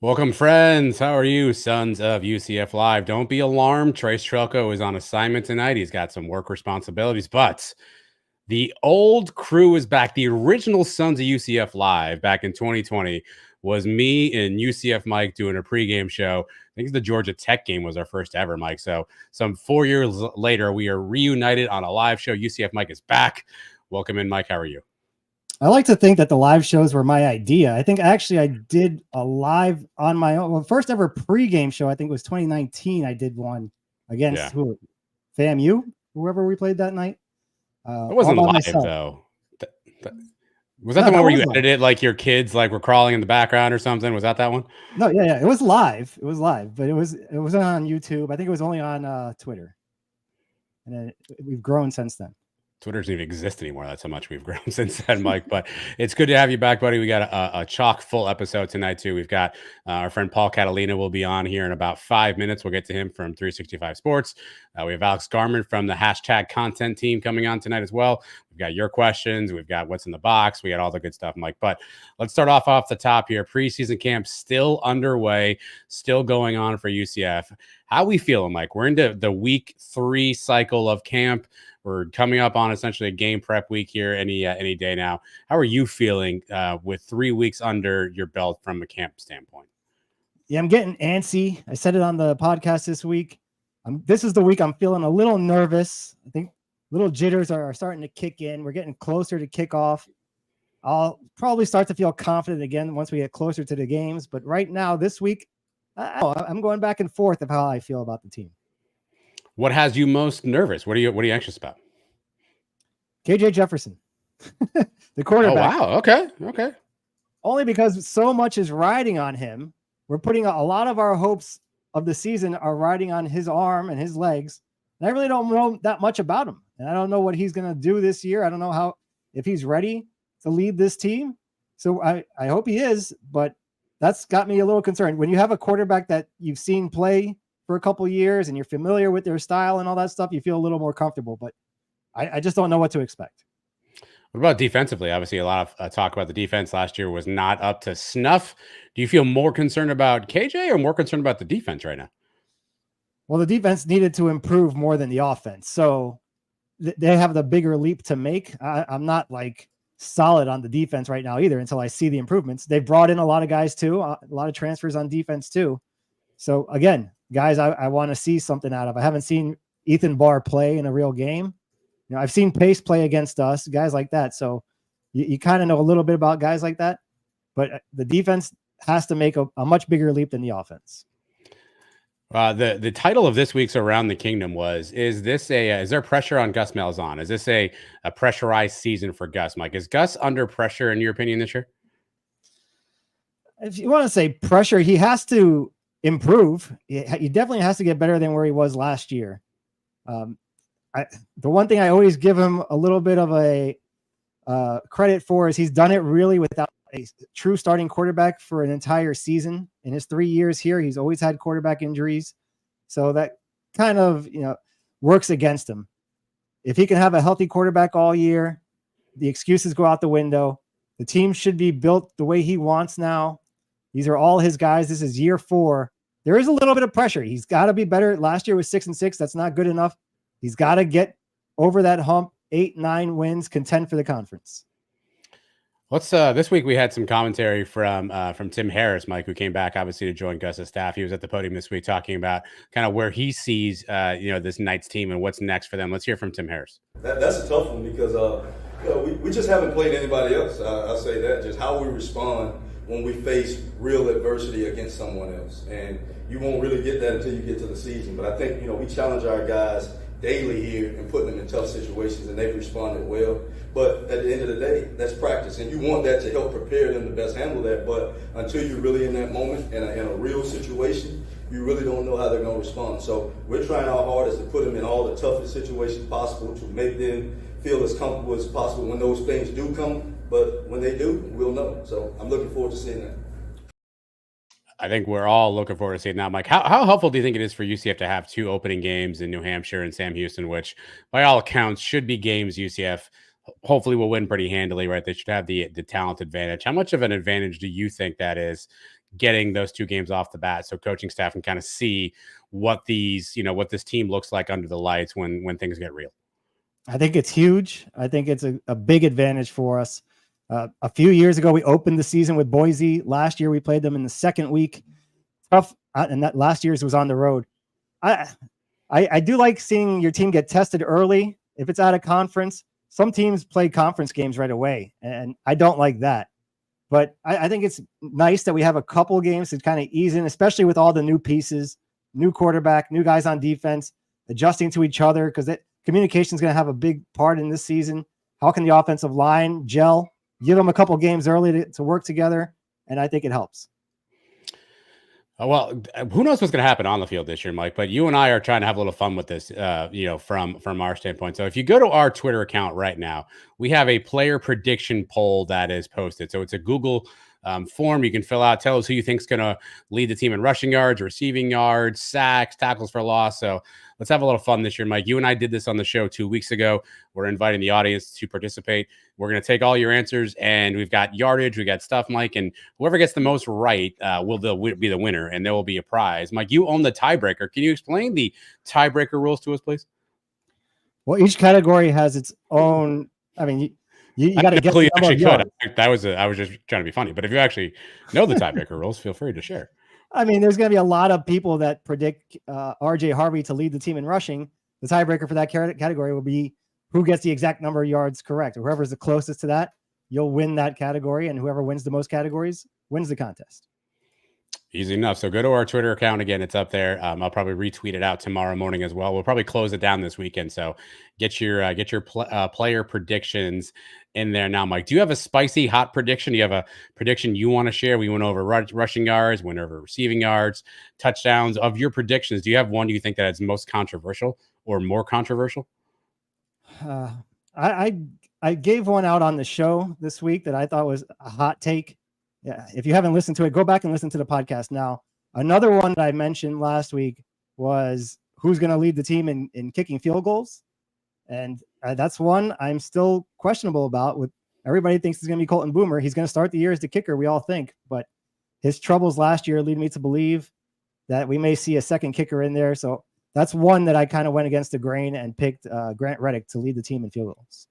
Welcome, friends. How are you, sons of UCF Live? Don't be alarmed. Trace Trelko is on assignment tonight. He's got some work responsibilities, but the old crew is back. The original Sons of UCF Live back in 2020 was me and UCF Mike doing a pregame show. I think the Georgia Tech game was our first ever, Mike. So some 4 years later, we are reunited on a live show. UCF Mike is back. Welcome in, Mike. How are you? I like to think that the live shows were my idea. I think actually I did a live on my own. Well, first ever pregame show, I think it was 2019. I did one against FAMU, whoever we played that night. It wasn't live myself. though. Was that the one where you edited like your kids like were crawling in the background or something? Was that one? No, yeah. It was live. It was live, but it wasn't on YouTube. I think it was only on Twitter. And then we've grown since then. Twitter doesn't even exist anymore. That's how much we've grown since then, Mike. But it's good to have you back, buddy. We got a chock full episode tonight, too. We've got our friend Paul Catalina will be on here in about 5 minutes. We'll get to him from 365 Sports. We have Alex Garmon from the hashtag content team coming on tonight as well. We've got your questions. We've got what's in the box. We got all the good stuff, Mike. But let's start off the top here. Preseason camp still underway, still going on for UCF. How we feeling, Mike? We're into the week 3 cycle of camp. We're coming up on essentially a game prep week here any day now. How are you feeling with 3 weeks under your belt from a camp standpoint? Yeah, I'm getting antsy. I said it on the podcast this week. This is the week I'm feeling a little nervous. I think little jitters are starting to kick in. We're getting closer to kickoff. I'll probably start to feel confident again once we get closer to the games. But right now, this week, I'm going back and forth of how I feel about the team. What has you most nervous? What are you anxious about? KJ Jefferson, the quarterback. Oh, wow. Okay. Only because so much is riding on him. We're putting a lot of our hopes of the season are riding on his arm and his legs. And I really don't know that much about him. And I don't know what he's going to do this year. I don't know if he's ready to lead this team. So I hope he is, but that's got me a little concerned. When you have a quarterback that you've seen play for a couple of years and you're familiar with their style and all that stuff, you feel a little more comfortable, but I just don't know what to expect. What about defensively? Obviously, a lot of talk about the defense last year was not up to snuff. Do you feel more concerned about KJ or more concerned about the defense right now? Well, the defense needed to improve more than the offense. So they have the bigger leap to make. I'm not like solid on the defense right now either until I see the improvements. They've brought in a lot of guys too, a lot of transfers on defense too. So again, guys, I want to see something out of. I haven't seen Ethan Barr play in a real game. You know, I've seen Pace play against us, guys like that. So you kind of know a little bit about guys like that, but the defense has to make a much bigger leap than the offense. The title of this week's Around the Kingdom was, is there pressure on Gus Malzahn? Is this a pressurized season for Gus, Mike? Is Gus under pressure in your opinion this year? If you want to say pressure, he has to improve. He definitely has to get better than where he was last year. The one thing I always give him a little bit of a credit for is he's done it really without a true starting quarterback for an entire season. In his 3 years here, he's always had quarterback injuries. So that kind of, works against him. If he can have a healthy quarterback all year, the excuses go out the window. The team should be built the way he wants now. These are all his guys. This is year 4. There is a little bit of pressure. He's got to be better. Last year was 6-6. That's not good enough. He's got to get over that hump, 8-9 wins, contend for the conference. Let's this week we had some commentary from Tim Harris, Mike, who came back obviously to join Gus's staff. He was at the podium this week talking about kind of where he sees this Knights team and what's next for them. Let's hear from Tim Harris. That's a tough one because we just haven't played anybody else. I'll say that. Just how we respond when we face real adversity against someone else. And you won't really get that until you get to the season. But I think, we challenge our guys daily here and putting them in tough situations, and they've responded well. But at the end of the day, that's practice, and you want that to help prepare them to best handle that. But until you're really in that moment in a real situation, you really don't know how they're going to respond. So we're trying our hardest to put them in all the toughest situations possible to make them feel as comfortable as possible when those things do come. But when they do, we'll know. So I'm looking forward to seeing that. I think we're all looking forward to seeing that, Mike. How helpful do you think it is for UCF to have 2 opening games in New Hampshire and Sam Houston, which by all accounts should be games UCF hopefully will win pretty handily, right? They should have the talent advantage. How much of an advantage do you think that is getting those 2 games off the bat, so coaching staff can kind of see what what this team looks like under the lights when things get real? I think it's huge. I think it's a big advantage for us. A few years ago, we opened the season with Boise. Last year, we played them in the second week. Tough, and that last year's was on the road. I do like seeing your team get tested early. If it's out of conference, some teams play conference games right away, and I don't like that. But I think it's nice that we have a couple games to kind of ease in, especially with all the new pieces, new quarterback, new guys on defense, adjusting to each other, because communication is going to have a big part in this season. How can the offensive line gel? Give them a couple games early to work together, and I think it helps. Well, who knows what's going to happen on the field this year, Mike? But you and I are trying to have a little fun with this, from our standpoint. So if you go to our Twitter account right now, we have a player prediction poll that is posted. So it's a Google form you can fill out. Tell us who you think is going to lead the team in rushing yards, receiving yards, sacks, tackles for loss. So let's have a little fun this year, Mike. You and I did this on the show 2 weeks ago. We're inviting the audience to participate. We're going to take all your answers, and we've got yardage, we got stuff, Mike, and whoever gets the most right will be the winner, and there will be a prize. Mike, you own the tiebreaker. Can you explain the tiebreaker rules to us, please? Well, each category has its own. I mean, you got to get the number of yards. I was just trying to be funny, but if you actually know the tiebreaker rules, feel free to share. I mean, there's going to be a lot of people that predict RJ Harvey to lead the team in rushing. The tiebreaker for that category will be who gets the exact number of yards correct. Whoever's the closest to that, you'll win that category, and whoever wins the most categories wins the contest. Easy enough. So go to our Twitter account. Again, it's up there. I'll probably retweet it out tomorrow morning as well. We'll probably close it down this weekend. So get your player predictions in there now, Mike. Do you have a spicy hot prediction? Do you have a prediction you want to share? We went over rushing yards, went over receiving yards, touchdowns. Of your predictions, do you have one you think that is most controversial or more controversial? I gave one out on the show this week that I thought was a hot take. Yeah, if you haven't listened to it, go back and listen to the podcast now. Another one that I mentioned last week was who's going to lead the team in kicking field goals. And that's one I'm still questionable about. With everybody thinks it's going to be Colton Boomer. He's going to start the year as the kicker, we all think. But his troubles last year lead me to believe that we may see a second kicker in there. So that's one that I kind of went against the grain and picked Grant Reddick to lead the team in field goals.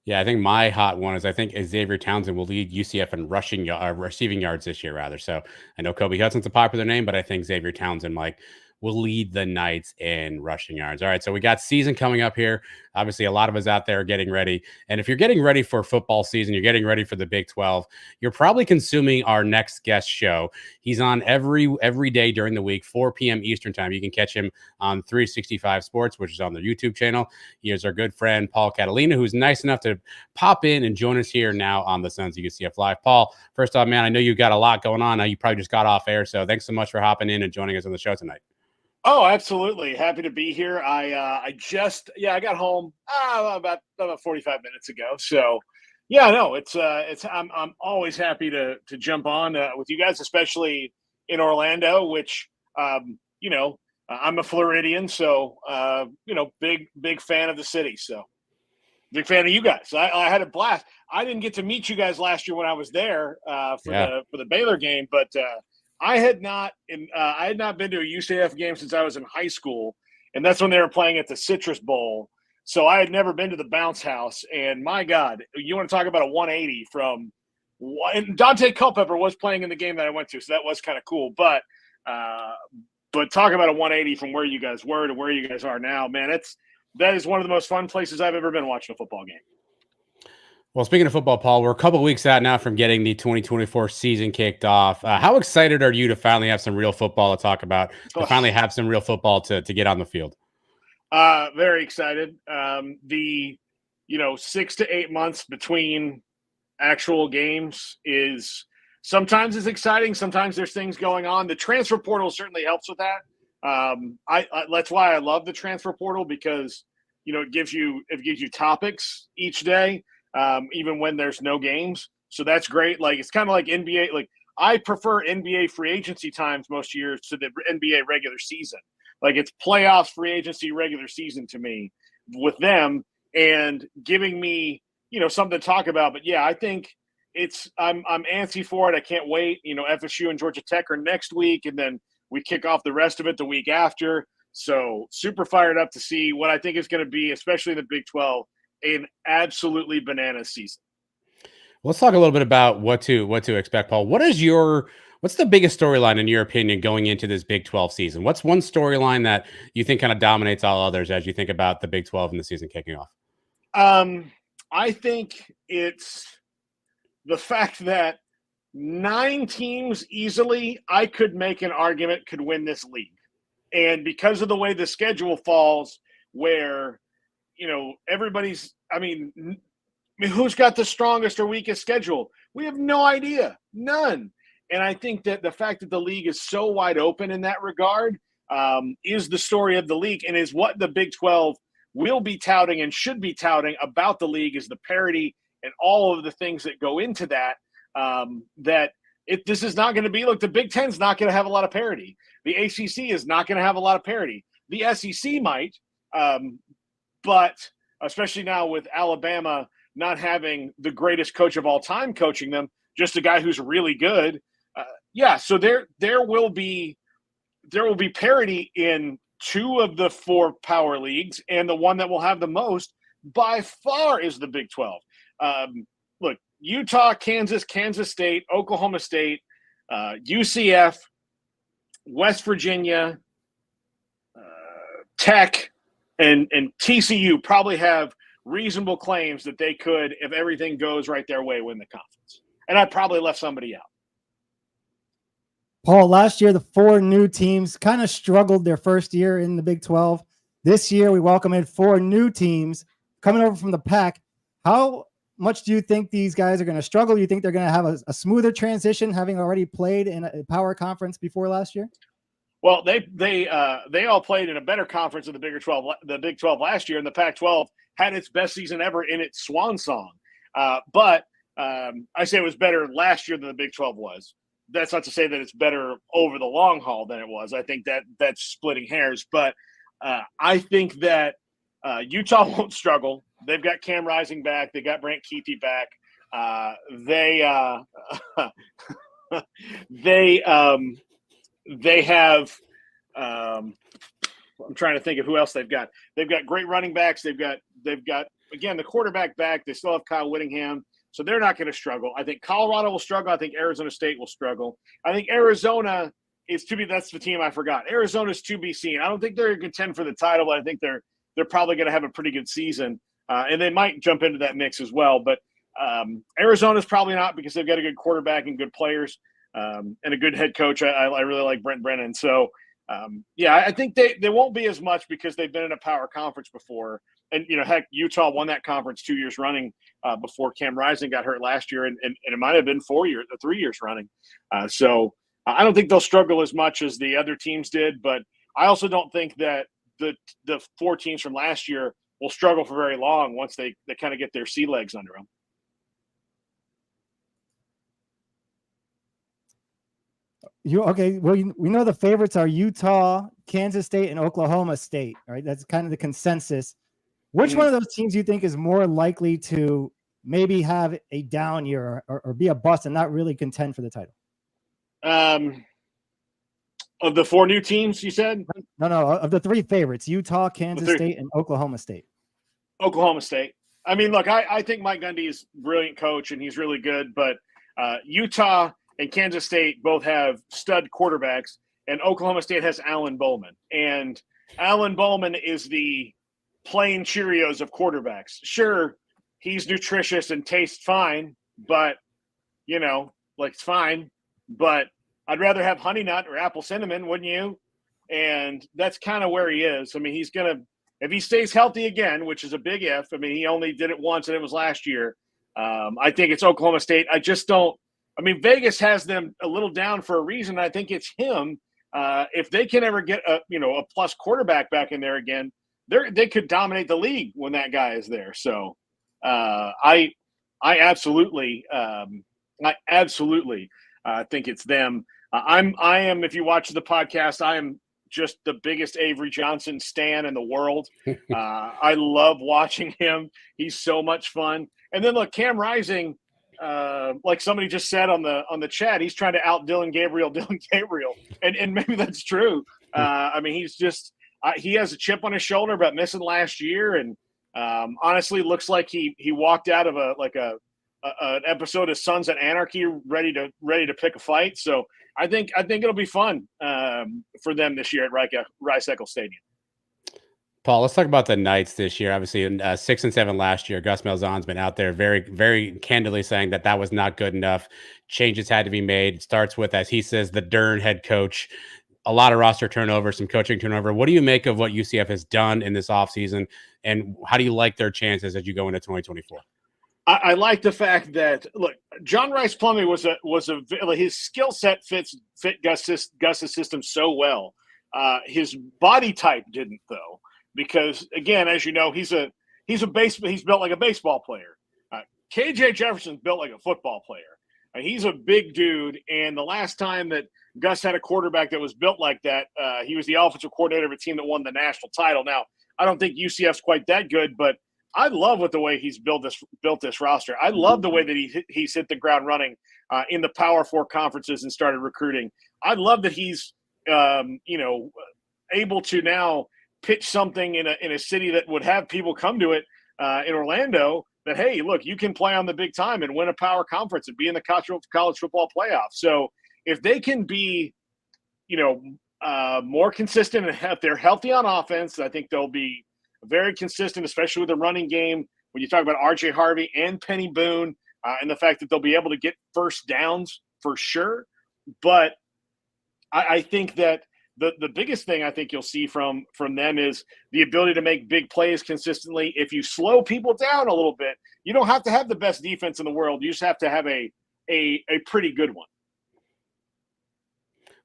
Yeah, I think my hot one is I think Xavier Townsend will lead UCF in receiving yards this year, rather. So I know Kobe Hudson's a popular name, but I think Xavier Townsend, Mike, will lead the Knights in rushing yards. All right, so we got season coming up here. Obviously, a lot of us out there are getting ready. And if you're getting ready for football season, you're getting ready for the Big 12, you're probably consuming our next guest show. He's on every day during the week, 4 p.m. Eastern time. You can catch him on 365 Sports, which is on their YouTube channel. He is our good friend, Paul Catalina, who's nice enough to pop in and join us here now on the Sons of UCF Live. Paul, first off, man, I know you've got a lot going on. You probably just got off air, so thanks so much for hopping in and joining us on the show tonight. Oh, absolutely. Happy to be here. I got home about 45 minutes ago. So yeah, no, I'm always happy to jump on with you guys, especially in Orlando, which, I'm a Floridian. So, big fan of the city. So big fan of you guys. I had a blast. I didn't get to meet you guys last year when I was there for the Baylor game, but I had not been to a UCF game since I was in high school, and that's when they were playing at the Citrus Bowl. So I had never been to the Bounce House, and my God, you want to talk about a 180 from – and Dante Culpepper was playing in the game that I went to, so that was kind of cool. But talk about a 180 from where you guys were to where you guys are now, man, that is one of the most fun places I've ever been watching a football game. Well, speaking of football, Paul, we're a couple of weeks out now from getting the 2024 season kicked off. How excited are you to finally have some real football to talk about, to finally have some real football to get on the field? Very excited. The 6 to 8 months between actual games is sometimes is exciting. Sometimes there's things going on. The transfer portal certainly helps with that. That's why I love the transfer portal, because it gives you topics each day. Even when there's no games. So that's great. Like, it's kind of like NBA. Like, I prefer NBA free agency times most years to the NBA regular season. Like, it's playoffs, free agency, regular season to me with them, and giving me, something to talk about. But yeah, I think, I'm antsy for it. I can't wait. FSU and Georgia Tech are next week, and then we kick off the rest of it the week after. So super fired up to see what I think is going to be, especially in the Big 12, an absolutely bananas season. Let's talk a little bit about what to expect, Paul. What's the biggest storyline in your opinion going into this Big 12 season? What's one storyline that you think kind of dominates all others as you think about the Big 12 and the season kicking off? I think it's the fact that 9 teams easily, I could make an argument, could win this league. And because of the way the schedule falls, where, everybody's, who's got the strongest or weakest schedule? We have no idea. None. And I think that the fact that the league is so wide open in that regard is the story of the league, and is what the Big 12 will be touting and should be touting about the league, is the parity and all of the things that go into that. This is not going to be, look, the Big Ten's not going to have a lot of parity. The ACC is not going to have a lot of parity. The SEC might, but especially now with Alabama not having the greatest coach of all time coaching them, just a guy who's really good. So there will be parity in 2 of the 4 power leagues, and the one that will have the most by far is the Big 12. Look, Utah, Kansas State, Oklahoma State, UCF, West Virginia, Tech, and TCU probably have reasonable claims that they could, if everything goes right their way, win the conference. And I probably left somebody out. Paul, last year, the 4 new teams kind of struggled their first year in the Big 12. This year, we welcome in 4 new teams coming over from the Pac. How much do you think these guys are going to struggle? Do you think they're going to have a smoother transition, having already played in a power conference before last year? Well, they all played in a better conference of the Big 12 last year, and the Pac-12 had its best season ever in its swan song. But I say it was better last year than the Big 12 was. That's not to say that it's better over the long haul than it was. I think that's splitting hairs. But I think that Utah won't struggle. They've got Cam Rising back. They got Brant Keithy back. They have I'm trying to think of who else they've got. They've got great running backs. They've got again the quarterback back. They still have Kyle Whittingham, so they're not going to struggle. I think Colorado will struggle. I think Arizona State will struggle. I think Arizona is to be. That's the team I forgot. Arizona's to be seen. I don't think they're going to contend for the title, but I think they're probably going to have a pretty good season, and they might jump into that mix as well. But Arizona's probably not, because they've got a good quarterback and good players. And a good head coach. I really like Brent Brennan. So, I think they won't be as much because they've been in a power conference before. And, heck, Utah won that conference 2 years running before Cam Rising got hurt last year. And it might have been 3 years running. So I don't think they'll struggle as much as the other teams did. But I also don't think that the 4 teams from last year will struggle for very long once they kind of get their sea legs under them. We know the favorites are Utah, Kansas State, and Oklahoma State. All right, that's kind of the consensus. Which one of those teams do you think is more likely to maybe have a down year or be a bust and not really contend for the title? Of the 4 new teams, you said? No, of the 3 favorites: Utah, Kansas State, and Oklahoma State. Oklahoma State. I mean, look, I think Mike Gundy is a brilliant coach and he's really good, but Utah and Kansas State both have stud quarterbacks, and Oklahoma State has Alan Bowman. And Alan Bowman is the plain Cheerios of quarterbacks. Sure, he's nutritious and tastes fine, but, it's fine. But I'd rather have Honey Nut or Apple Cinnamon, wouldn't you? And that's kind of where he is. I mean, he's going to – if he stays healthy again, which is a big if – I mean, he only did it once, and it was last year. I think it's Oklahoma State. I just don't – I mean, Vegas has them a little down for a reason. I think it's him. If they can ever get a plus quarterback back in there again, they could dominate the league when that guy is there. So I absolutely think it's them. I am. If you watch the podcast, I am just the biggest Avery Johnson stan in the world. I love watching him. He's so much fun. And then look, Cam Rising. like somebody just said on the chat, he's trying to out Dylan Gabriel, and maybe that's true. I mean, he's just he has a chip on his shoulder about missing last year, and honestly, looks like he walked out of an episode of Sons of Anarchy, ready to pick a fight. So I think it'll be fun for them this year at Rice-Eccles Stadium. Paul, let's talk about the Knights this year. Obviously, in 6-7 last year, Gus Malzahn's been out there very, very candidly saying that was not good enough. Changes had to be made. It starts with, as he says, the Dern head coach. A lot of roster turnover, some coaching turnover. What do you make of what UCF has done in this offseason, and how do you like their chances as you go into 2024? I like the fact that, look, John Rice Plumlee his skill set fit Gus's system so well. His body type didn't, though. Because again, as you know, he's built like a baseball player. KJ Jefferson's built like a football player. He's a big dude, and the last time that Gus had a quarterback that was built like that, he was the offensive coordinator of a team that won the national title. Now, I don't think UCF's quite that good, but I love the way he's built this roster. I love the way that he's hit the ground running in the Power 4 conferences and started recruiting. I love that he's able to now pitch something in a city that would have people come to it in Orlando, that, hey, look, you can play on the big time and win a power conference and be in the college football playoff. So if they can be, more consistent, and if they're healthy on offense, I think they'll be very consistent, especially with the running game. When you talk about R.J. Harvey and Penny Boone, and the fact that they'll be able to get first downs for sure. But I think that the biggest thing I think you'll see from them is the ability to make big plays consistently. If you slow people down a little bit, you don't have to have the best defense in the world. You just have to have a pretty good one.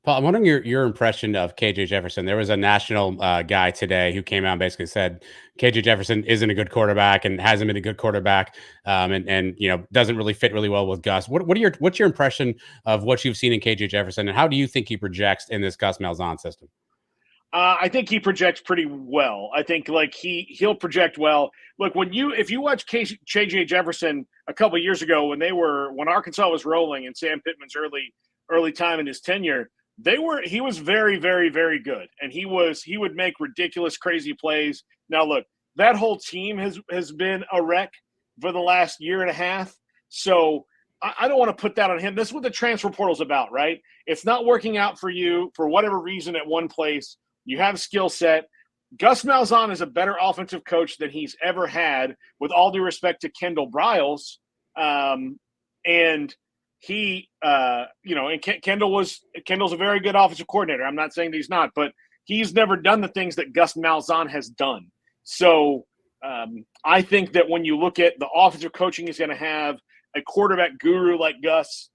Paul, I'm wondering your impression of KJ Jefferson. There was a national guy today who came out and basically said KJ Jefferson isn't a good quarterback and hasn't been a good quarterback, and doesn't really fit really well with Gus. What's your impression of what you've seen in KJ Jefferson, and how do you think he projects in this Gus Malzahn system? I think he projects pretty well. I think he'll project well. Look, if you watch KJ Jefferson a couple of years ago when Arkansas was rolling in Sam Pittman's early time in his tenure, he was very, very, very good. And he would make ridiculous, crazy plays. Now look, that whole team has been a wreck for the last year and a half. So I don't want to put that on him. This is what the transfer portal is about, right? It's not working out for you for whatever reason at one place. You have skill set. Gus Malzahn is a better offensive coach than he's ever had, with all due respect to Kendall Briles. And he, and Kendall's a very good offensive coordinator. I'm not saying that he's not, but he's never done the things that Gus Malzahn has done. So I think that when you look at the offensive coaching he's going to have, a quarterback guru like Gus,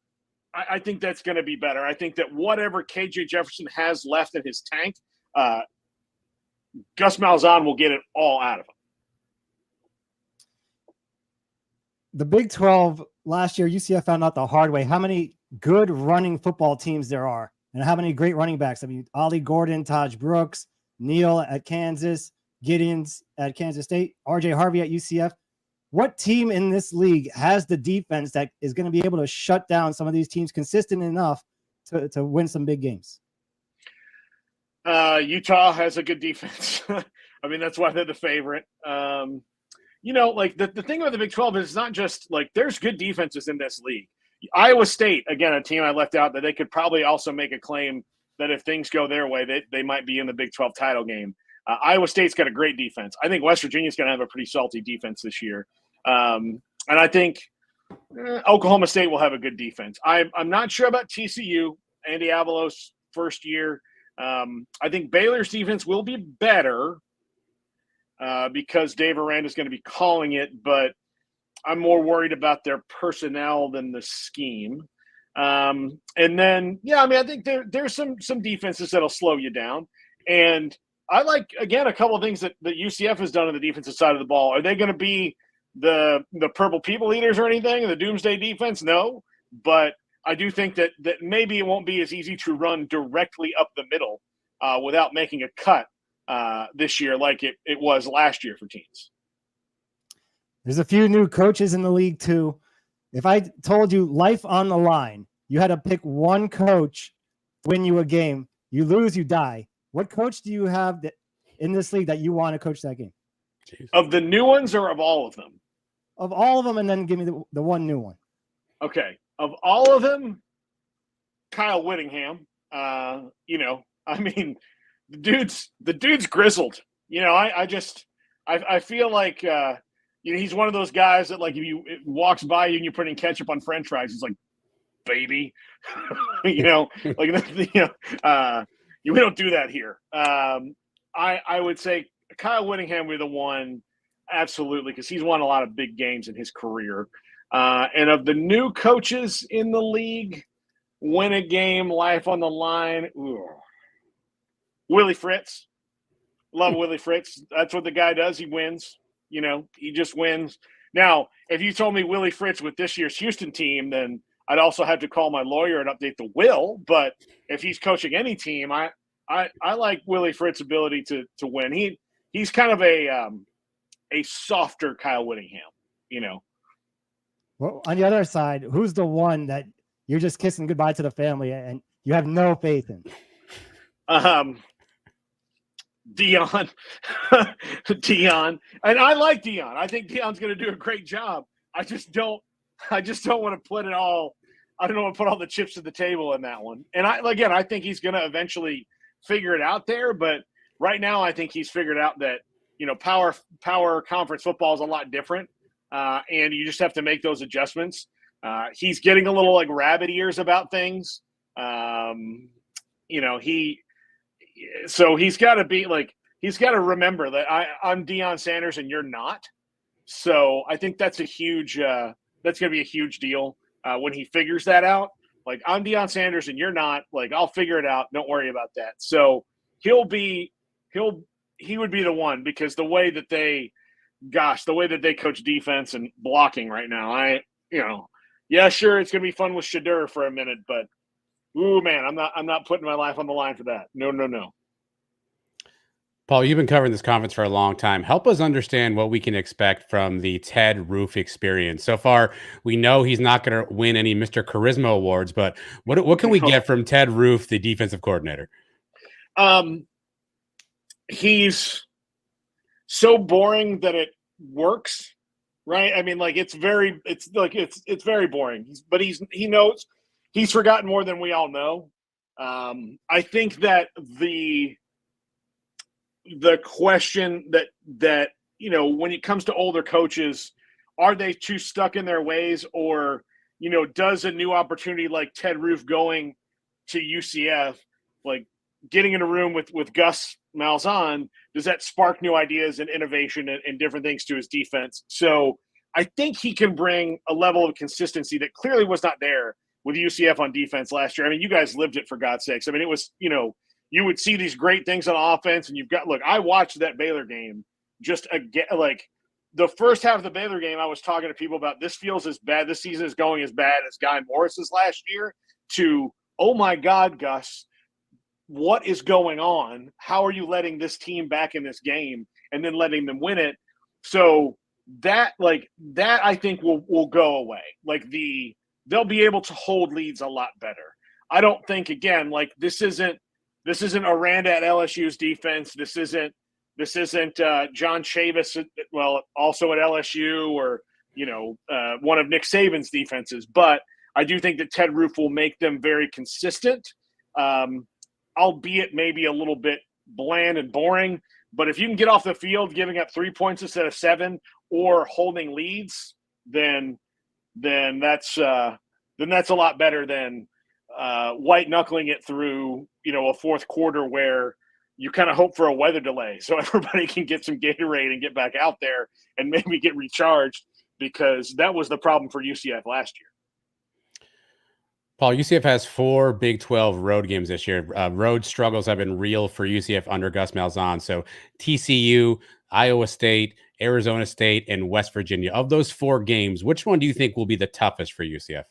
I think that's going to be better. I think that whatever KJ Jefferson has left in his tank, Gus Malzahn will get it all out of him. The Big 12 last year, UCF found out the hard way how many good running football teams there are and how many great running backs. I mean, Ollie Gordon, Taj Brooks, Neal at Kansas, Gideons at Kansas State, R.J. Harvey at UCF. What team in this league has the defense that is going to be able to shut down some of these teams consistent enough to win some big games? Utah has a good defense. I mean, that's why they're the favorite. The thing about the Big 12 is it's not just there's good defenses in this league. Iowa State, again, a team I left out, that they could probably also make a claim that if things go their way, they might be in the Big 12 title game. Iowa State's got a great defense. I think West Virginia's going to have a pretty salty defense this year. And I think Oklahoma State will have a good defense. I'm not sure about TCU, Andy Avalos' first year. I think Baylor's defense will be better because Dave Aranda is going to be calling it, but I'm more worried about their personnel than the scheme. And then, I think there's some defenses that'll slow you down. And I like, again, a couple of things that UCF has done on the defensive side of the ball. Are they going to be the Purple People Eaters or anything, the Doomsday defense? No, but I do think that maybe it won't be as easy to run directly up the middle without making a cut this year like it was last year for teams. There's a few new coaches in the league too. If I told you life on the line, you had to pick one coach to win you a game, you lose, you die. What coach do you have that in this league that you want to coach that game? Jeez. Of the new ones or of all of them? Of all of them, and then give me the one new one. Okay. Of all of them, Kyle Whittingham. You know, I mean, the dude's grizzled. You know, I feel like you know, he's one of those guys that, like, if it walks by you and you're putting ketchup on French fries, he's like, baby, you know, like, you know, we don't do that here. I would say Kyle Whittingham would be the one, absolutely, because he's won a lot of big games in his career. And of the new coaches in the league, win a game, life on the line, Willie Fritz. Love Willie Fritz. That's what the guy does. He wins. You know, he just wins. Now, if you told me Willie Fritz with this year's Houston team, then I'd also have to call my lawyer and update the will. But if he's coaching any team, I like Willie Fritz's ability to win. He's kind of a softer Kyle Whittingham, you know. Well, on the other side, who's the one that you're just kissing goodbye to the family and you have no faith in? Dion. Dion. And I like Dion. I think Dion's going to do a great job. I just don't want to put it all. I don't want to put all the chips to the table in that one. And I think he's going to eventually figure it out there. But right now, I think he's figured out that, you know, power conference football is a lot different. And you just have to make those adjustments. He's getting a little like rabbit ears about things. You know, so he's got to be like, he's got to remember that I'm Deion Sanders and you're not. So I think that's a huge, that's going to be a huge deal when he figures that out. Like, I'm Deion Sanders and you're not. Like, I'll figure it out. Don't worry about that. So he would be the one, because the way that they coach defense and blocking right now, yeah, sure, it's going to be fun with Shadur for a minute, but ooh, man, I'm not putting my life on the line for that. No. Paul, you've been covering this conference for a long time. Help us understand what we can expect from the Ted Roof experience. So far, we know he's not going to win any Mr. Charisma awards, but what can we get from Ted Roof, the defensive coordinator? He's so boring that it works, right? I mean, like, it's very boring. But he knows he's forgotten more than we all know. I think that the question that you know, when it comes to older coaches, are they too stuck in their ways, or, you know, does a new opportunity like Ted Roof going to UCF, like getting in a room with Gus Malzahn, does that spark new ideas and innovation and different things to his defense? So I think he can bring a level of consistency that clearly was not there with UCF on defense last year. I mean, you guys lived it, for God's sakes. I mean, it was, you know, you would see these great things on offense, and I watched that Baylor game just again, like the first half of the Baylor game, I was talking to people about, this feels as bad, this season is going as bad as Guy Morris's last year, to, oh my God, Gus, what is going on? How are you letting this team back in this game and then letting them win it? So that I think will go away. Like, they'll be able to hold leads a lot better. I don't think, again, like, this isn't Aranda at LSU's defense. This isn't John Chavis, well, also at LSU, or, you know, one of Nick Saban's defenses. But I do think that Ted Roof will make them very consistent, albeit maybe a little bit bland and boring. But if you can get off the field giving up 3 points instead of 7, or holding leads, then that's a lot better than white knuckling it through, you know, a fourth quarter where you kind of hope for a weather delay so everybody can get some Gatorade and get back out there and maybe get recharged, because that was the problem for UCF last year. Paul, UCF has 4 Big 12 road games this year. Road struggles have been real for UCF under Gus Malzahn. So TCU, Iowa State, Arizona State, and West Virginia. Of those 4 games, which one do you think will be the toughest for UCF?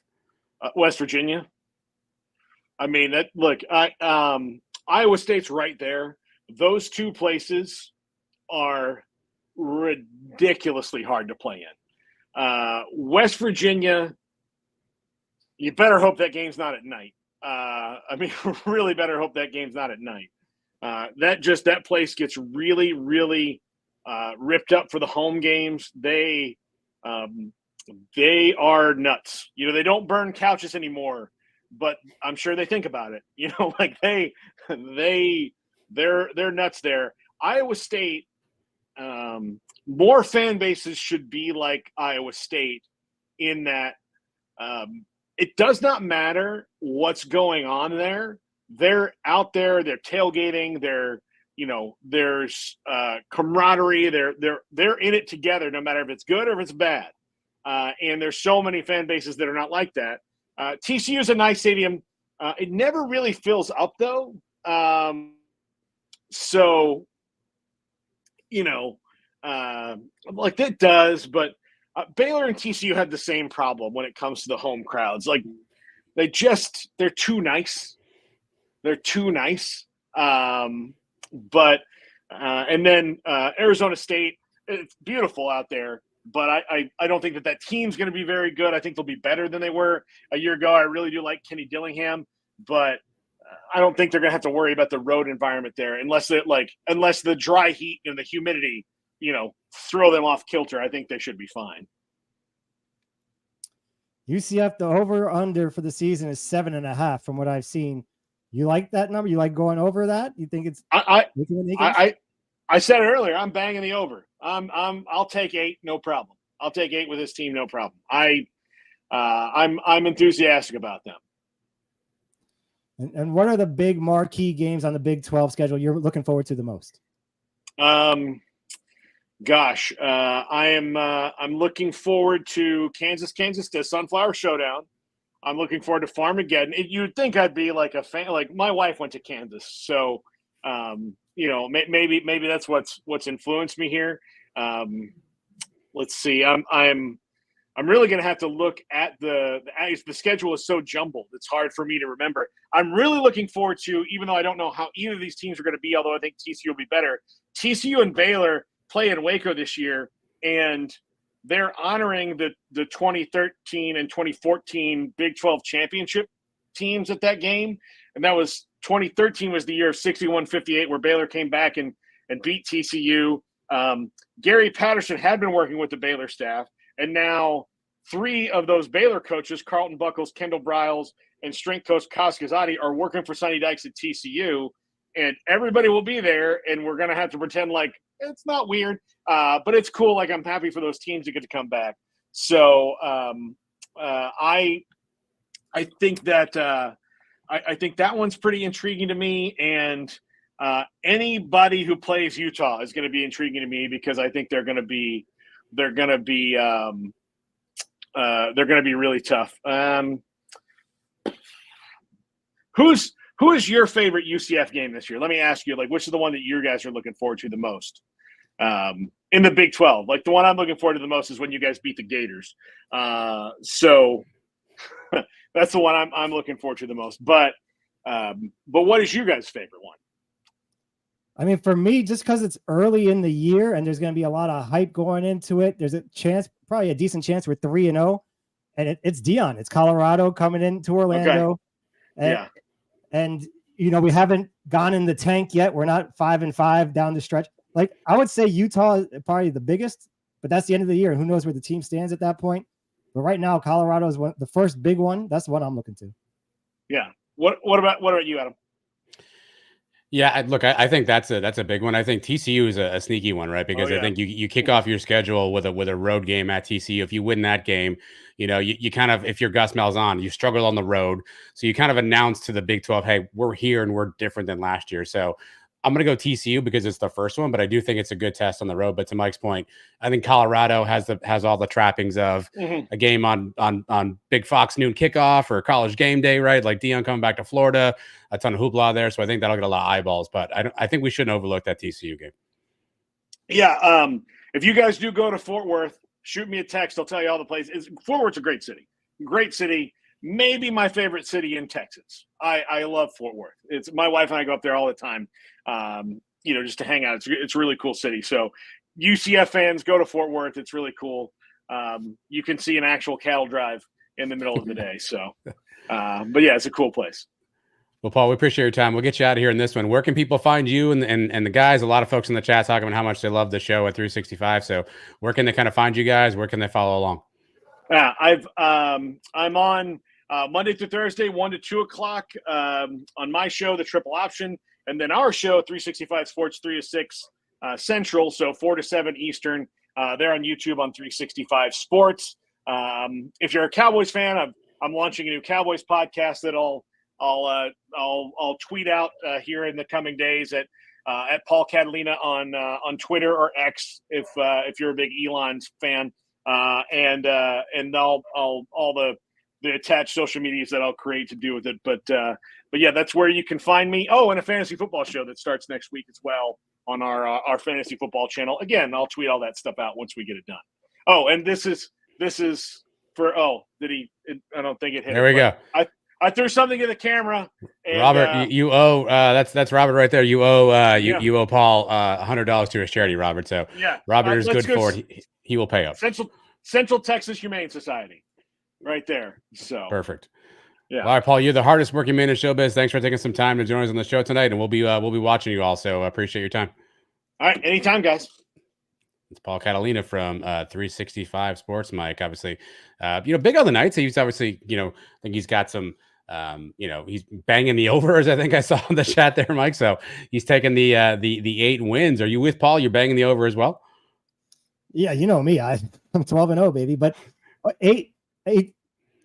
West Virginia. I mean, Iowa State's right there. Those 2 places are ridiculously hard to play in. West Virginia, You better hope that game's not at night. I mean, really better hope that game's not at night. That place gets really, really ripped up for the home games. They are nuts. You know, they don't burn couches anymore, but I'm sure they think about it. You know, like they're nuts there. Iowa State, more fan bases should be like Iowa State in that it does not matter what's going on there. They're out there, they're tailgating, there's camaraderie, they're in it together no matter if it's good or if it's bad. And there's so many fan bases that are not like that. TCU is a nice stadium. It never really fills up though. So, you know, like that does, but Baylor and TCU had the same problem when it comes to the home crowds. Like they're too nice. They're too nice. And then Arizona State, it's beautiful out there, but I don't think that team's going to be very good. I think they'll be better than they were a year ago. I really do like Kenny Dillingham, but I don't think they're going to have to worry about the road environment there unless the dry heat and the humidity, you know, throw them off kilter. I think they should be fine. UCF, the over/under for the season is 7.5 from what I've seen. You like that number? You like going over that? You think it's? I said it earlier. I'm banging the over. I'll take 8, no problem. I'll take 8 with this team, no problem. I'm enthusiastic about them. And what are the big marquee games on the Big 12 schedule you're looking forward to the most? I'm looking forward to Kansas, the Sunflower Showdown. I'm looking forward to Farmageddon. You'd think I'd be like a fan. Like my wife went to Kansas, so you know, maybe that's what's influenced me here. Let's see. I'm really going to have to look at the schedule is so jumbled. It's hard for me to remember. I'm really looking forward to, even though I don't know how either of these teams are going to be, although I think TCU will be better. TCU and Baylor play in Waco this year, and they're honoring the 2013 and 2014 Big 12 championship teams at that game. And that was 2013 was the year of 61-58 where Baylor came back and beat TCU. Gary Patterson had been working with the Baylor staff, and now 3 of those Baylor coaches, Carlton Buckles, Kendall Briles, and strength coach Kaz Kazadi, are working for Sonny Dykes at TCU. And everybody will be there, and we're going to have to pretend like it's not weird, but it's cool. Like, I'm happy for those teams to get to come back. So I think that I think that one's pretty intriguing to me. And anybody who plays Utah is going to be intriguing to me because I think they're going to be really tough. Who is your favorite UCF game this year? Let me ask you, like, which is the one that you guys are looking forward to the most in the Big 12? Like, the one I'm looking forward to the most is when you guys beat the Gators. So that's the one I'm looking forward to the most. But what is your guys' favorite one? I mean, for me, just because it's early in the year and there's going to be a lot of hype going into it, there's a chance, probably a decent chance we're 3-0, and it's Dion. It's Colorado coming into Orlando. Okay. And you know, we haven't gone in the tank yet. We're not 5-5 down the stretch. Like, I would say Utah is probably the biggest, but that's the end of the year. And who knows where the team stands at that point. But right now, Colorado is the first big one. That's the one I'm looking to. Yeah. What about you, Adam? Yeah, look, I think that's a big one. I think TCU is a sneaky one, right? Because I think you kick off your schedule with a road game at TCU. If you win that game, you know, you kind of, if your Gus Malzahn, you struggle on the road. So you kind of announce to the Big 12, hey, we're here and we're different than last year. So I'm going to go TCU because it's the first one, but I do think it's a good test on the road. But to Mike's point, I think Colorado has all the trappings of a game on Big Fox noon kickoff or college game day, right? Like Dion coming back to Florida, a ton of hoopla there. So I think that'll get a lot of eyeballs, but I think we shouldn't overlook that TCU game. Yeah. If you guys do go to Fort Worth, shoot me a text. I'll tell you all the places. Fort Worth's a great city. Great city. Maybe my favorite city in Texas. I love Fort Worth. It's my wife and I go up there all the time. You know, just to hang out. It's a really cool city. So UCF fans, go to Fort Worth. It's really cool. You can see an actual cattle drive in the middle of the day. So, but yeah, it's a cool place. Well, Paul, we appreciate your time. We'll get you out of here in this one. Where can people find you and the guys? A lot of folks in the chat talking about how much they love the show at 365. So where can they kind of find you guys? Where can they follow along? Yeah, I'm on Monday through Thursday, 1 to 2 o'clock on my show, The Triple Option, and then our show, 365 Sports, 3 to 6 Central, so 4 to 7 Eastern. They're on YouTube on 365 Sports. If you're a Cowboys fan, I'm launching a new Cowboys podcast that I'll tweet out here in the coming days at Paul Catalina on Twitter or X if you're a big Elon's fan, and all the attached social medias that I'll create to do with it. But yeah, that's where you can find me. Oh, and a fantasy football show that starts next week as well on our fantasy football channel. Again, I'll tweet all that stuff out once we get it done. Oh, and this is for I don't think it hit. There we go. I threw something in the camera. And, Robert, you owe that's Robert right there. You owe you owe Paul $100 to his charity, Robert. So yeah, Robert is good for it. He will pay up. Central Texas Humane Society, right there. So perfect. Yeah. All right, Paul, you're the hardest working man in showbiz. Thanks for taking some time to join us on the show tonight, and we'll be watching you all. So appreciate your time. All right, anytime, guys. It's Paul Catalina from 365 Sports, Mike. Obviously, big on the nights. He's obviously, I think he's got some. He's banging the overs. I think I saw in the chat there, Mike. So he's taking the 8 wins. Are you with Paul? You're banging the over as well. Yeah, you know me. I'm 12-0, baby. But eight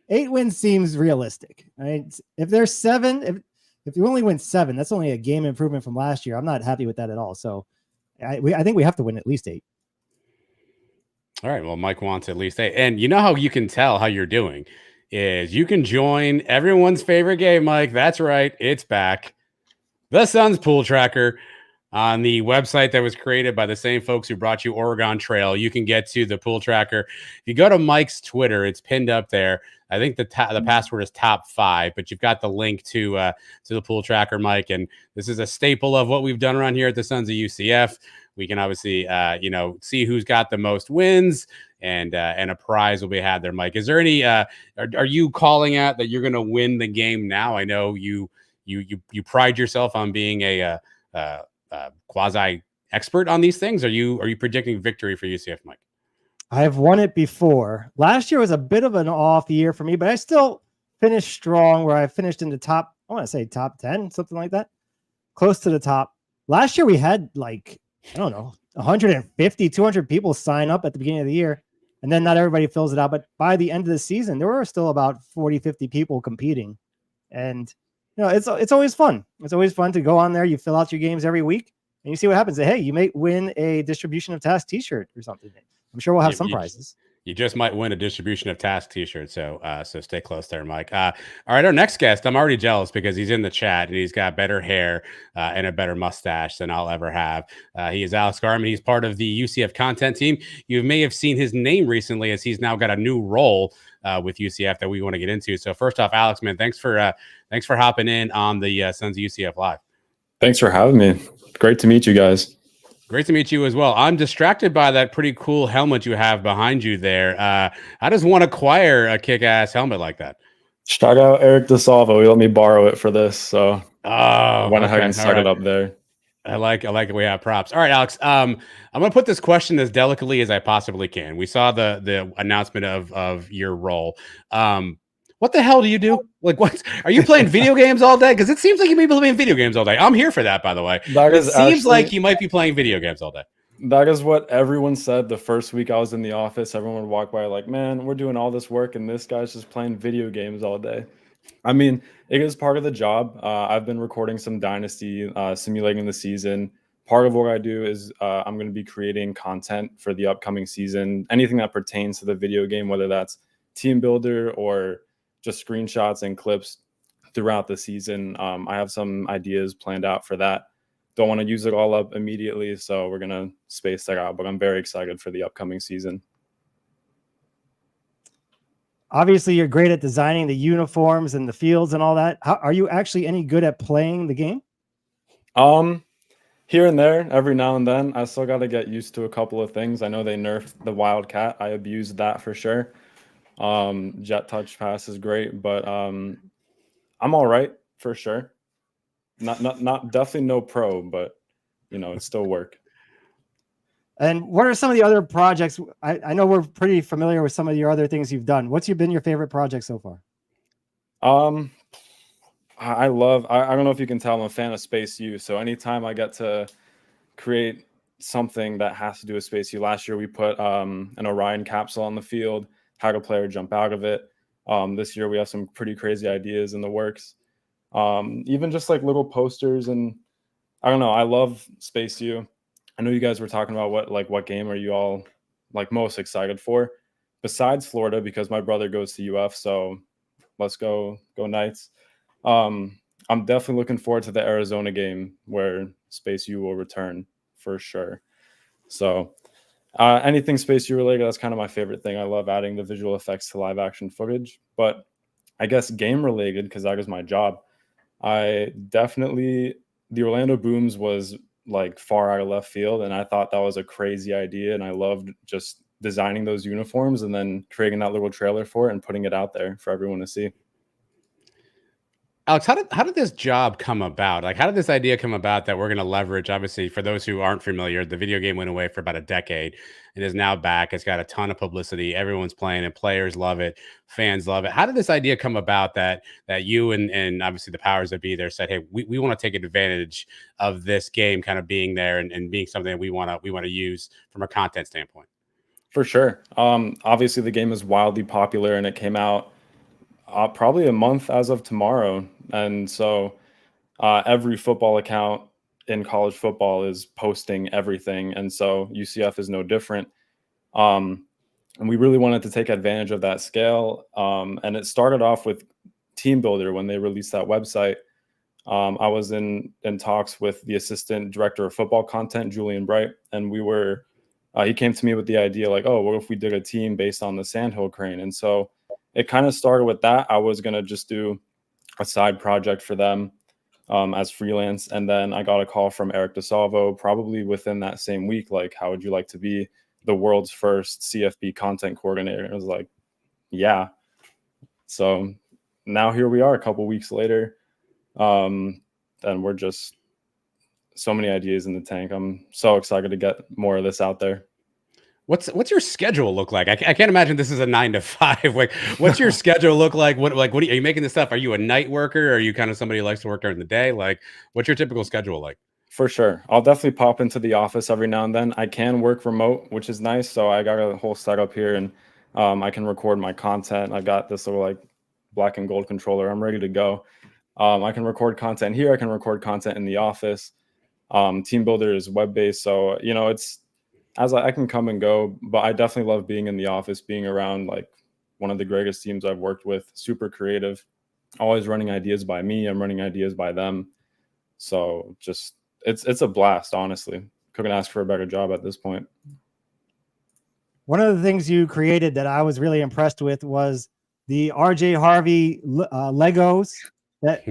wins seems realistic. Right? If there's 7, if you only win 7, that's only a game improvement from last year. I'm not happy with that at all. So I think we have to win at least 8. All right. Well, Mike wants at least 8. And you know how you can tell how you're doing is you can join everyone's favorite game, Mike. That's right. It's back. The Suns Pool Tracker on the website that was created by the same folks who brought you Oregon Trail. You can get to the Pool Tracker. If you go to Mike's Twitter, it's pinned up there. I think the password is top 5, but you've got the link to the Pool Tracker, Mike. And this is a staple of what we've done around here at the Sons of UCF. We can obviously, see who's got the most wins, and a prize will be had there, Mike. Is there any? Are you calling out that you're going to win the game now? I know you pride yourself on being a quasi expert on these things. Are you predicting victory for UCF, Mike? I've won it before. Last year was a bit of an off year for me, but I still finished strong. Where I finished in the top, I want to say top 10, something like that, close to the top. Last year we had 150, 200 people sign up at the beginning of the year, and then not everybody fills it out. But by the end of the season, there were still about 40, 50 people competing. And, it's always fun. It's always fun to go on there. You fill out your games every week and you see what happens. Hey, you may win a distribution of task t-shirt or something. I'm sure we'll have some prizes. You just might win a distribution of task t-shirt. So stay close there, Mike. All right. Our next guest, I'm already jealous because he's in the chat and he's got better hair and a better mustache than I'll ever have. He is Alex Garmon. He's part of the UCF content team. You may have seen his name recently as he's now got a new role with UCF that we want to get into. So first off, Alex, man, thanks for hopping in on the Sons of UCF Live. Thanks for having me. Great to meet you guys. Great to meet you as well. I'm distracted by that pretty cool helmet you have behind you there. How does one acquire a kick-ass helmet like that? Shout out Eric DeSalvo. He let me borrow it for this, so I went ahead and stuck it up there. I like it. We have props. All right, Alex. I'm going to put this question as delicately as I possibly can. We saw the announcement of your role. What the hell do you do? Like, what are you playing video games all day? Because it seems like you may be playing video games all day. I'm here for that, by the way. It seems like you might be playing video games all day. That is what everyone said the first week I was in the office. Everyone would walk by like, man, we're doing all this work and this guy's just playing video games all day. I mean, it is part of the job. I've been recording some Dynasty, simulating the season. Part of what I do is I'm going to be creating content for the upcoming season. Anything that pertains to the video game, whether that's team builder or just screenshots and clips throughout the season. I have some ideas planned out for that. Don't want to use it all up immediately, so we're going to space that out, but I'm very excited for the upcoming season. Obviously, you're great at designing the uniforms and the fields and all that. Are you actually any good at playing the game? Here and there, every now and then. I still got to get used to a couple of things. I know they nerfed the Wildcat. I abused that for sure. Jet touch pass is great, but I'm all right for sure. Not definitely no pro, but it's still work. And what are some of the other projects? I know we're pretty familiar with some of your other things you've done. What's been your favorite project so far? I don't know if you can tell, I'm a fan of Space U. So anytime I get to create something that has to do with Space U, last year we put an Orion capsule on the field, had a player jump out of it. This year we have some pretty crazy ideas in the works. Even just like little posters, and I don't know, I love Space U. I know you guys were talking about what game are you all like most excited for besides Florida, because my brother goes to UF, so let's go Knights. I'm definitely looking forward to the Arizona game where Space U will return for sure. So anything Space U related, that's kind of my favorite thing. I love adding the visual effects to live action footage, but I guess game related, because that is my job. The Orlando Booms was like far out of left field, and I thought that was a crazy idea, and I loved just designing those uniforms and then creating that little trailer for it and putting it out there for everyone to see. Alex, how did this job come about? Like, how did this idea come about that we're going to leverage? Obviously, for those who aren't familiar, the video game went away for about a decade and is now back. It's got a ton of publicity. Everyone's playing it. Players love it. Fans love it. How did this idea come about that you and obviously the powers that be there said, hey, we want to take advantage of this game kind of being there and being something that we want to use from a content standpoint? For sure. Obviously, the game is wildly popular, and it came out probably a month as of tomorrow. And so every football account in college football is posting everything. And so UCF is no different. And we really wanted to take advantage of that scale. And it started off with Team Builder when they released that website. I was in talks with the assistant director of football content, Julian Bright, and he came to me with the idea like, oh, what if we did a team based on the Sandhill Crane? And so it kind of started with that. I was going to just do a side project for them as freelance. And then I got a call from Eric DeSalvo probably within that same week. Like, how would you like to be the world's first CFB content coordinator? And I was like, yeah. So now here we are a couple weeks later. And we're just so many ideas in the tank. I'm so excited to get more of this out there. What's your schedule look like? I can't imagine this is a 9 to 5. Like, what's your schedule look like? What are you making this stuff? Are you a night worker? Or are you kind of somebody who likes to work during the day? Like, what's your typical schedule like? For sure. I'll definitely pop into the office every now and then. I can work remote, which is nice. So I got a whole setup here, and I can record my content. I got this little like black and gold controller. I'm ready to go. I can record content here. I can record content in the office. Team Builder is web-based. So, it's, I can come and go, but I definitely love being in the office, being around like one of the greatest teams I've worked with, super creative, always running ideas by me. I'm running ideas by them. So just, it's a blast, honestly. Couldn't ask for a better job at this point. One of the things you created that I was really impressed with was the RJ Harvey Legos that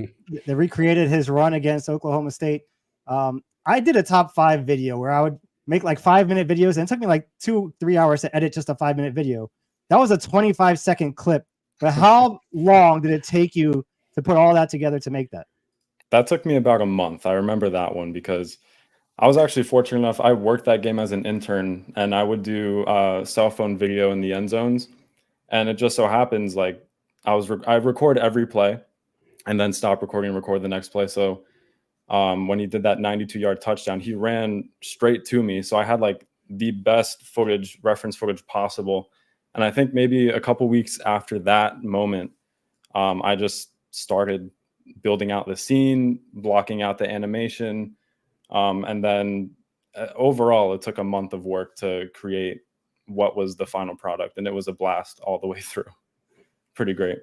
recreated his run against Oklahoma State. I did a top 5 video where I would make like 5-minute videos, and it took me like 2-3 hours to edit just a 5-minute video. That was a 25-second clip. But how long did it take you to put all that together to make that? That took me about a month. I remember that one because I was actually fortunate enough. I worked that game as an intern, and I would do cell phone video in the end zones. And it just so happens like I record every play and then stop recording and record the next play. So when he did that 92-yard touchdown, he ran straight to me. So I had like the best reference footage possible. And I think maybe a couple weeks after that moment, I just started building out the scene, blocking out the animation. And then overall, it took a month of work to create what was the final product. And it was a blast all the way through. Pretty great.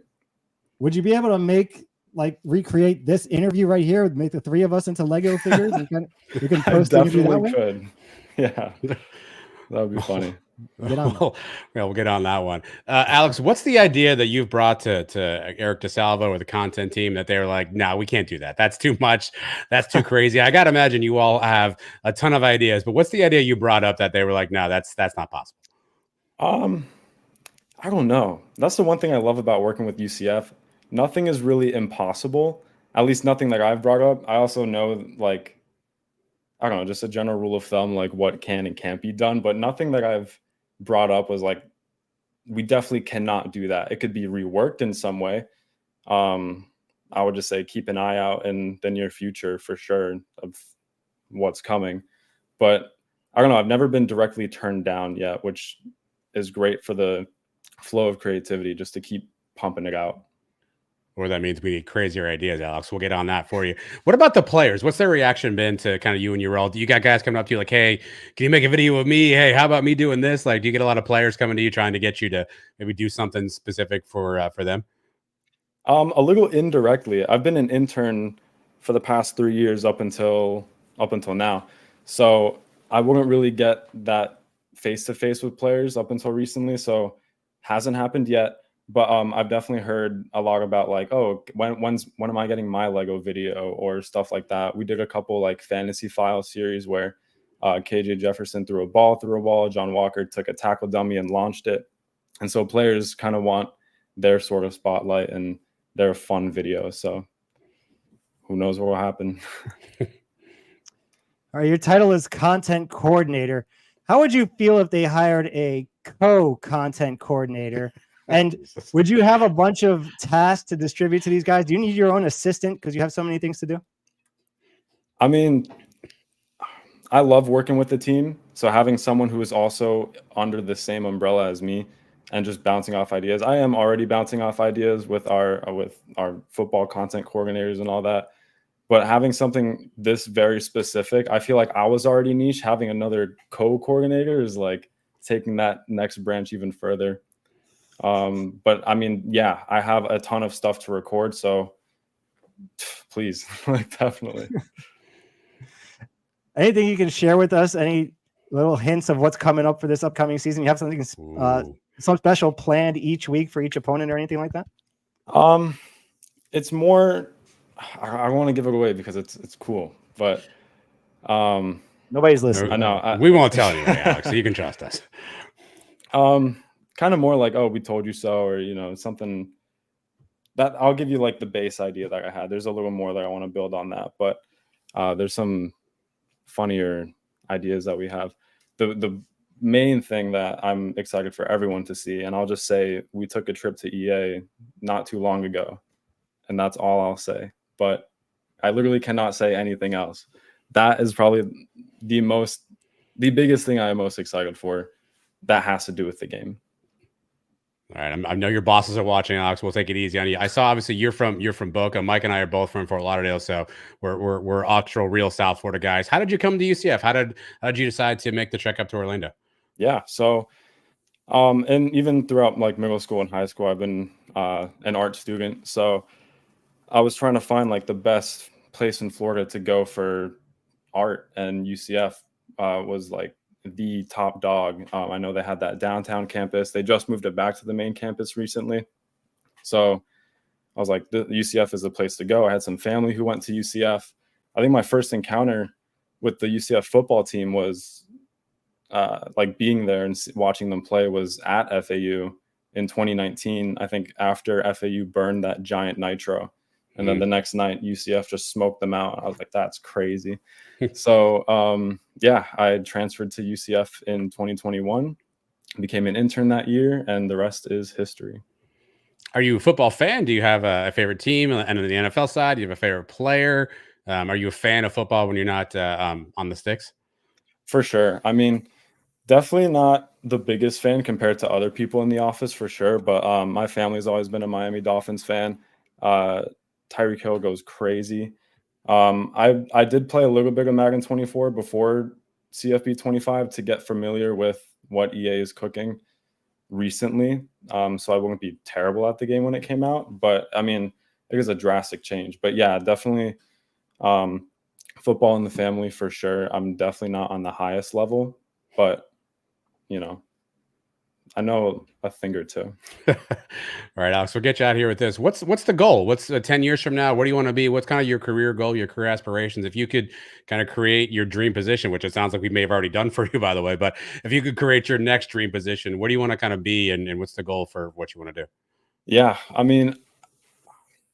Would you be able to recreate this interview right here, make the 3 of us into Lego figures? You can post the interview that way? Could. Yeah, that would be funny. We'll get on that one. Alex, what's the idea that you've brought to Eric DeSalvo or the content team that they're like, no, we can't do that. That's too much. That's too crazy. I got to imagine you all have a ton of ideas, but what's the idea you brought up that they were like, no, that's not possible? I don't know. That's the one thing I love about working with UCF. Nothing is really impossible, at least nothing that I've brought up. I also know, like, I don't know, just a general rule of thumb, like what can and can't be done, but nothing that I've brought up was like, we definitely cannot do that. It could be reworked in some way. I would just say keep an eye out in the near future for sure of what's coming. But I don't know. I've never been directly turned down yet, which is great for the flow of creativity just to keep pumping it out. Or that means we need crazier ideas, Alex. We'll get on that for you. What about the players? What's their reaction been to kind of you and your role? Do you got guys coming up to you like, hey, can you make a video with me? Hey, how about me doing this? Like, do you get a lot of players coming to you trying to get you to maybe do something specific for them? A little indirectly. I've been an intern for the past 3 years up until now. So I wouldn't really get that face to face with players up until recently. So hasn't happened yet. But I've definitely heard a lot about like, oh, when am I getting my Lego video or stuff like that. We did a couple like fantasy file series where KJ Jefferson threw a ball through a wall. John Walker took a tackle dummy and launched it. And so players kind of want their sort of spotlight and their fun video. So who knows what will happen. All right, your title is content coordinator. How would you feel if they hired a co-content coordinator? And would you have a bunch of tasks to distribute to these guys? Do you need your own assistant because you have so many things to do? I mean, I love working with the team. So having someone who is also under the same umbrella as me and just bouncing off ideas. I am already bouncing off ideas with our football content coordinators and all that. But having something this very specific, I feel like I was already niche. Having another co-coordinator is like taking that next branch even further. But I mean, yeah, I have a ton of stuff to record, so please, like definitely. Anything you can share with us? Any little hints of what's coming up for this upcoming season? You have something some special planned each week for each opponent or anything like that? It's more I want to give it away because it's cool, but nobody's listening. I know. We won't tell you, Alex, so you can trust us. Kind of more like, oh, we told you so, or something that I'll give you like the base idea that I had. There's a little more that I want to build on that, but there's some funnier ideas that we have. The main thing that I'm excited for everyone to see, and I'll just say we took a trip to EA not too long ago, and that's all I'll say. But I literally cannot say anything else. That is probably the biggest thing I am most excited for. That has to do with the game. All right, I know your bosses are watching, Alex. We'll take it easy on you. I saw obviously you're from Boca. Mike and I are both from Fort Lauderdale, so we're actual real South Florida guys. How did you come to UCF? How did you decide to make the trek up to Orlando? Yeah, so and even throughout like middle school and high school, I've been an art student. So I was trying to find like the best place in Florida to go for art, and UCF was like the top dog. I know they had that downtown campus. They just moved it back to the main campus recently. So I was like, the UCF is the place to go. I had some family who went to UCF. I think my first encounter with the UCF football team was like being there and watching them play was at FAU in 2019. I think after FAU burned that giant nitro. And then the next night, UCF just smoked them out. I was like, that's crazy. So, yeah, I transferred to UCF in 2021, became an intern that year, and the rest is history. Are you a football fan? Do you have a favorite team? And on the NFL side, do you have a favorite player? Are you a fan of football when you're not on the sticks? For sure. I mean, definitely not the biggest fan compared to other people in the office, for sure. But my family's always been a Miami Dolphins fan. Tyreek Hill goes crazy. I did play a little bit of Madden 24 before CFB 25 to get familiar with what EA is cooking recently. So I wouldn't be terrible at the game when it came out. But I mean, it was a drastic change. But yeah, definitely football in the family for sure. I'm definitely not on the highest level, but I know a thing or two. All right, Alex, we'll get you out of here with this. What's the goal? What's 10 years from now? What do you want to be? What's kind of your career goal, your career aspirations? If you could kind of create your dream position, which it sounds like we may have already done for you, by the way, but if you could create your next dream position, what do you want to kind of be, and what's the goal for what you want to do? Yeah, I mean,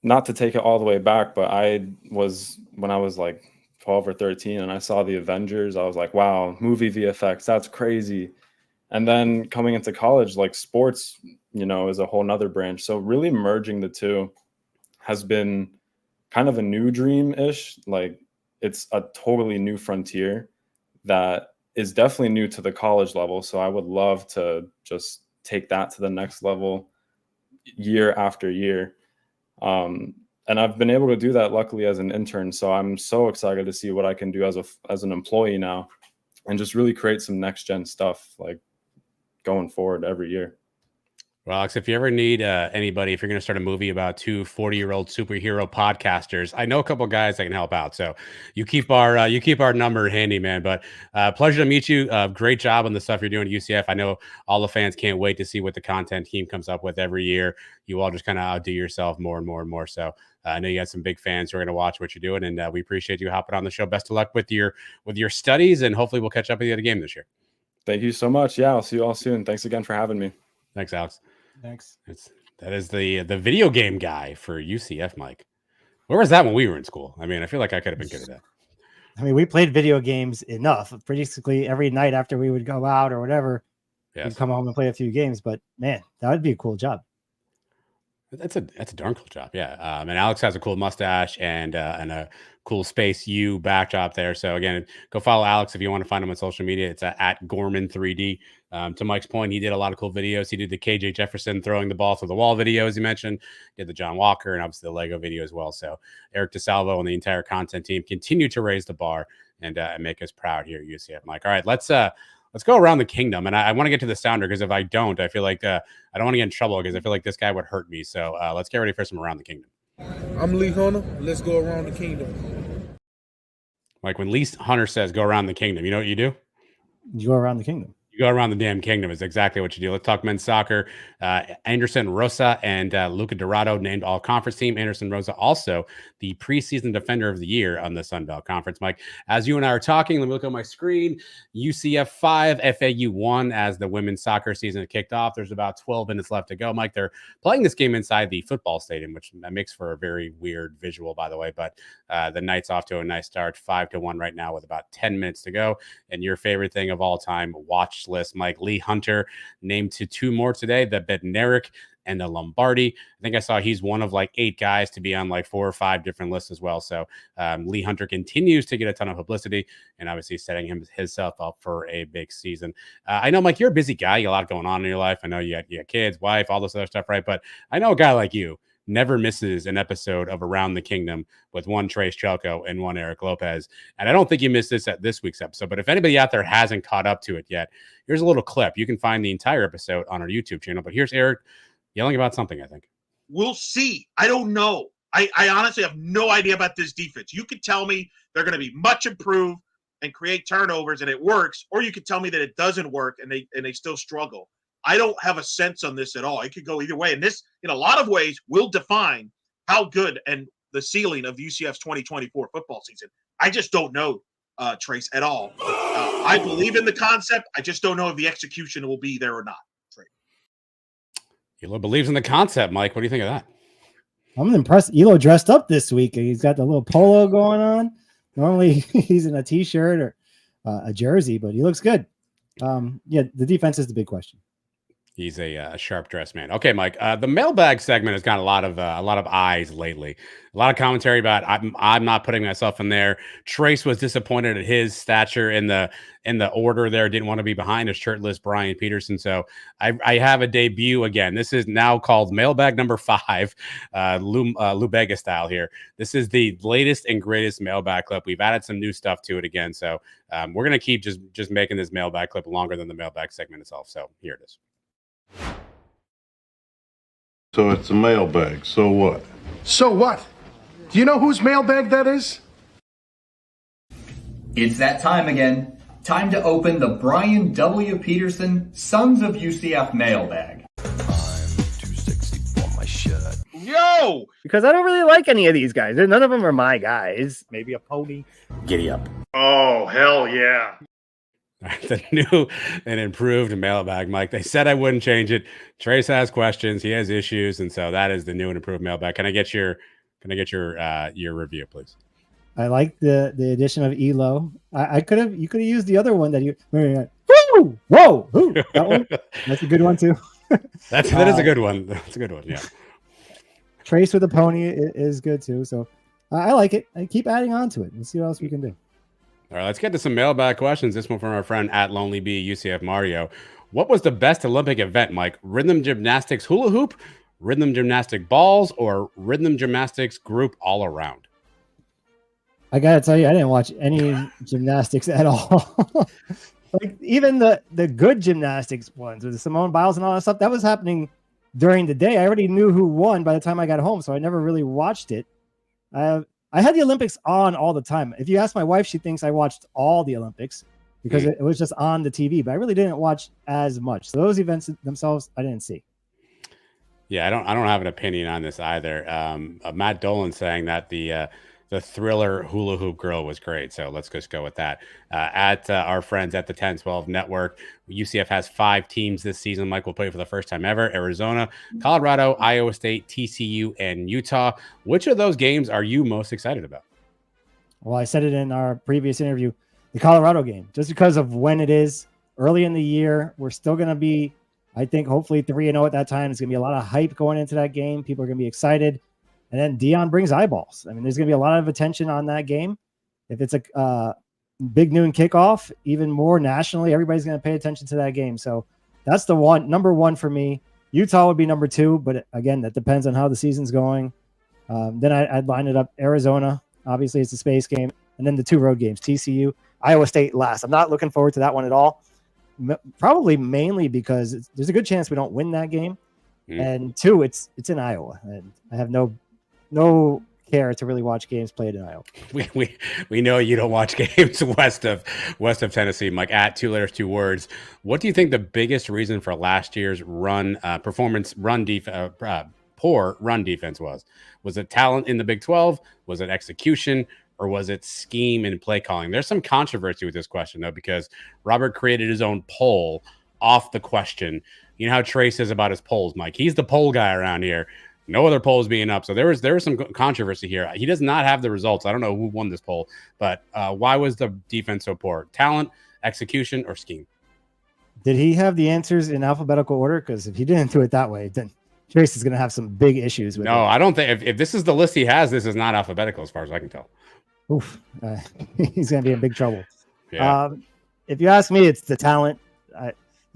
not to take it all the way back, but when I was like 12 or 13 and I saw the Avengers, I was like, wow, movie VFX, that's crazy. And then coming into college, like sports, is a whole nother branch. So really merging the two has been kind of a new dream-ish. Like it's a totally new frontier that is definitely new to the college level. So I would love to just take that to the next level year after year. And I've been able to do that luckily as an intern. So I'm so excited to see what I can do as an employee now and just really create some next gen stuff like going forward every year. Well, Alex, if you ever need anybody, if you're going to start a movie about two 40-year-old superhero podcasters, I know a couple of guys that can help out. So you keep our number handy, man. But pleasure to meet you. Great job on the stuff you're doing at UCF. I know all the fans can't wait to see what the content team comes up with every year. You all just kind of outdo yourself more and more and more. So I know you got some big fans who are going to watch what you're doing, and we appreciate you hopping on the show. Best of luck with your studies, and hopefully we'll catch up with you at a game this year. Thank you so much. Yeah, I'll see you all soon. Thanks again for having me. Thanks, Alex. Thanks. That is the video game guy for UCF, Mike. Where was that when we were in school? I mean, I feel like I could have been good at that. I mean, we played video games enough. Basically, every night after we would go out or whatever, we'd come home and play a few games. But man, that would be a cool job. That's a darn cool job, yeah. And Alex has a cool mustache and a cool Space U backdrop there. So again, go follow Alex if you want to find him on social media. It's at Garmon3D. To Mike's point, he did a lot of cool videos. He did the KJ Jefferson throwing the ball through the wall videos he mentioned. Did the John Walker and obviously the Lego video as well. So Eric DeSalvo and the entire content team continue to raise the bar and make us proud here at UCF, Mike. All right, let's go around the kingdom. And I want to get to the sounder because if I don't, I feel like I don't want to get in trouble because I feel like this guy would hurt me. So let's get ready for some around the kingdom. I'm Lee Hunter. Let's go around the kingdom. Like when Lee Hunter says go around the kingdom, you know what you do? You go around the kingdom. You go around the damn kingdom is exactly what you do. Let's talk men's soccer. Anderson Rosa and Luca Dorado named all conference team. Anderson Rosa also the preseason defender of the year on the Sun Belt Conference. Mike, as you and I are talking, let me look on my screen. UCF 5, FAU 1 as the women's soccer season kicked off. There's about 12 minutes left to go. Mike, they're playing this game inside the football stadium, which makes for a very weird visual, by the way. But the Knights off to a nice start, 5-1 right now with about 10 minutes to go. And your favorite thing of all time, watch list, Mike. Lee Hunter named to two more today, the Bednarik and the Lombardi. I think I saw he's one of like 8 guys to be on like 4 or 5 different lists as well. So Lee Hunter continues to get a ton of publicity and obviously setting himself up for a big season. I know, Mike, you're a busy guy. You got a lot going on in your life. I know you got kids, wife, all this other stuff, right? But I know a guy like you never misses an episode of Around the Kingdom with one Trace Chelko and one Eric Lopez. And I don't think you missed this at this week's episode, but if anybody out there hasn't caught up to it yet, here's a little clip. You can find the entire episode on our YouTube channel, but here's Eric yelling about something, I think. We'll see. I don't know. I honestly have no idea about this defense. You could tell me they're going to be much improved and create turnovers and it works, or you could tell me that it doesn't work and they still struggle. I don't have a sense on this at all. It could go either way. And this, in a lot of ways, will define how good and the ceiling of UCF's 2024 football season. I just don't know, Trace, at all. I believe in the concept. I just don't know if the execution will be there or not. Trace. Elo believes in the concept, Mike. What do you think of that? I'm impressed. Elo dressed up this week. He's got the little polo going on. Normally he's in a t-shirt or a jersey, but he looks good. Yeah, the defense is the big question. He's a sharp dressed man. Okay, Mike. The mailbag segment has got a lot of eyes lately. A lot of commentary about I'm not putting myself in there. Trace was disappointed at his stature in the order there. Didn't want to be behind a shirtless Brian Peterson. So I have a debut again. This is now called mailbag number 5, Lou Bega style here. This is the latest and greatest mailbag clip. We've added some new stuff to it again. So we're gonna keep just making this mailbag clip longer than the mailbag segment itself. So here it is. So it's a mailbag. So what? So what? Do you know whose mailbag that is? It's that time again. Time to open the Brian W. Peterson Sons of UCF mailbag. Yo! Because I don't really like any of these guys. None of them are my guys. Maybe a pony. Giddy up. Oh, hell yeah. The new and improved mailbag, Mike. They said I wouldn't change it. Trace has questions. He has issues, and so that is the new and improved mailbag. Can I get your review, please? I like the addition of Elo. You could have used the other one that you. Woo! Whoa! Ooh, that one. That's a good one too. That is a good one. That's a good one. Yeah. Trace with a pony is good too. So I like it. I keep adding on to it. Let's see what else we can do. All right, let's get to some mailbag questions. This one from our friend at Lonely Bee, UCF Mario. What was the best Olympic event, Mike? Rhythm gymnastics hula hoop, rhythm gymnastic balls, or rhythm gymnastics group all around? I gotta tell you, I didn't watch any gymnastics at all. Like even the good gymnastics ones with the Simone Biles and all that stuff, that was happening during the day. I already knew who won by the time I got home, so I never really watched it. I had the Olympics on all the time. If you ask my wife, she thinks I watched all the Olympics because it was just on the TV, but I really didn't watch as much. So those events themselves, I didn't see. Yeah, I don't have an opinion on this either. Matt Dolan saying that the Thriller hula hoop girl was great. So let's just go with that. At our friends at the 10-12 Network, UCF has 5 teams this season. Mike will play for the first time ever. Arizona, Colorado, Iowa State, TCU, and Utah. Which of those games are you most excited about? Well, I said it in our previous interview, the Colorado game, just because of when it is early in the year. We're still going to be, I think, hopefully 3-0 at that time. It's going to be a lot of hype going into that game. People are going to be excited. And then Dion brings eyeballs. I mean, there's going to be a lot of attention on that game. If it's a big noon kickoff, even more nationally, everybody's going to pay attention to that game. So that's the number one for me. Utah would be number 2, but again, that depends on how the season's going. Then I'd line it up Arizona. Obviously, it's a space game. And then the 2 road games, TCU, Iowa State last. I'm not looking forward to that one at all. Probably mainly because there's a good chance we don't win that game. And 2, it's in Iowa. And I have no care to really watch games played in Iowa. We know you don't watch games west of Tennessee, Mike. At 2 letters, 2 words. What do you think the biggest reason for last year's poor run defense was? Was it talent in the Big 12? Was it execution? Or was it scheme and play calling? There's some controversy with this question, though, because Robert created his own poll off the question. You know how Trey says about his polls, Mike. He's the poll guy around here. No other polls being up. So there was some controversy here. He does not have the results. I don't know who won this poll, but why was the defense so poor? Talent, execution, or scheme? Did he have the answers in alphabetical order? Because if he didn't do it that way, then Trace is going to have some big issues with it. No, I don't think. If this is the list he has, this is not alphabetical as far as I can tell. Oof. He's going to be in big trouble. Yeah. If you ask me, it's the talent,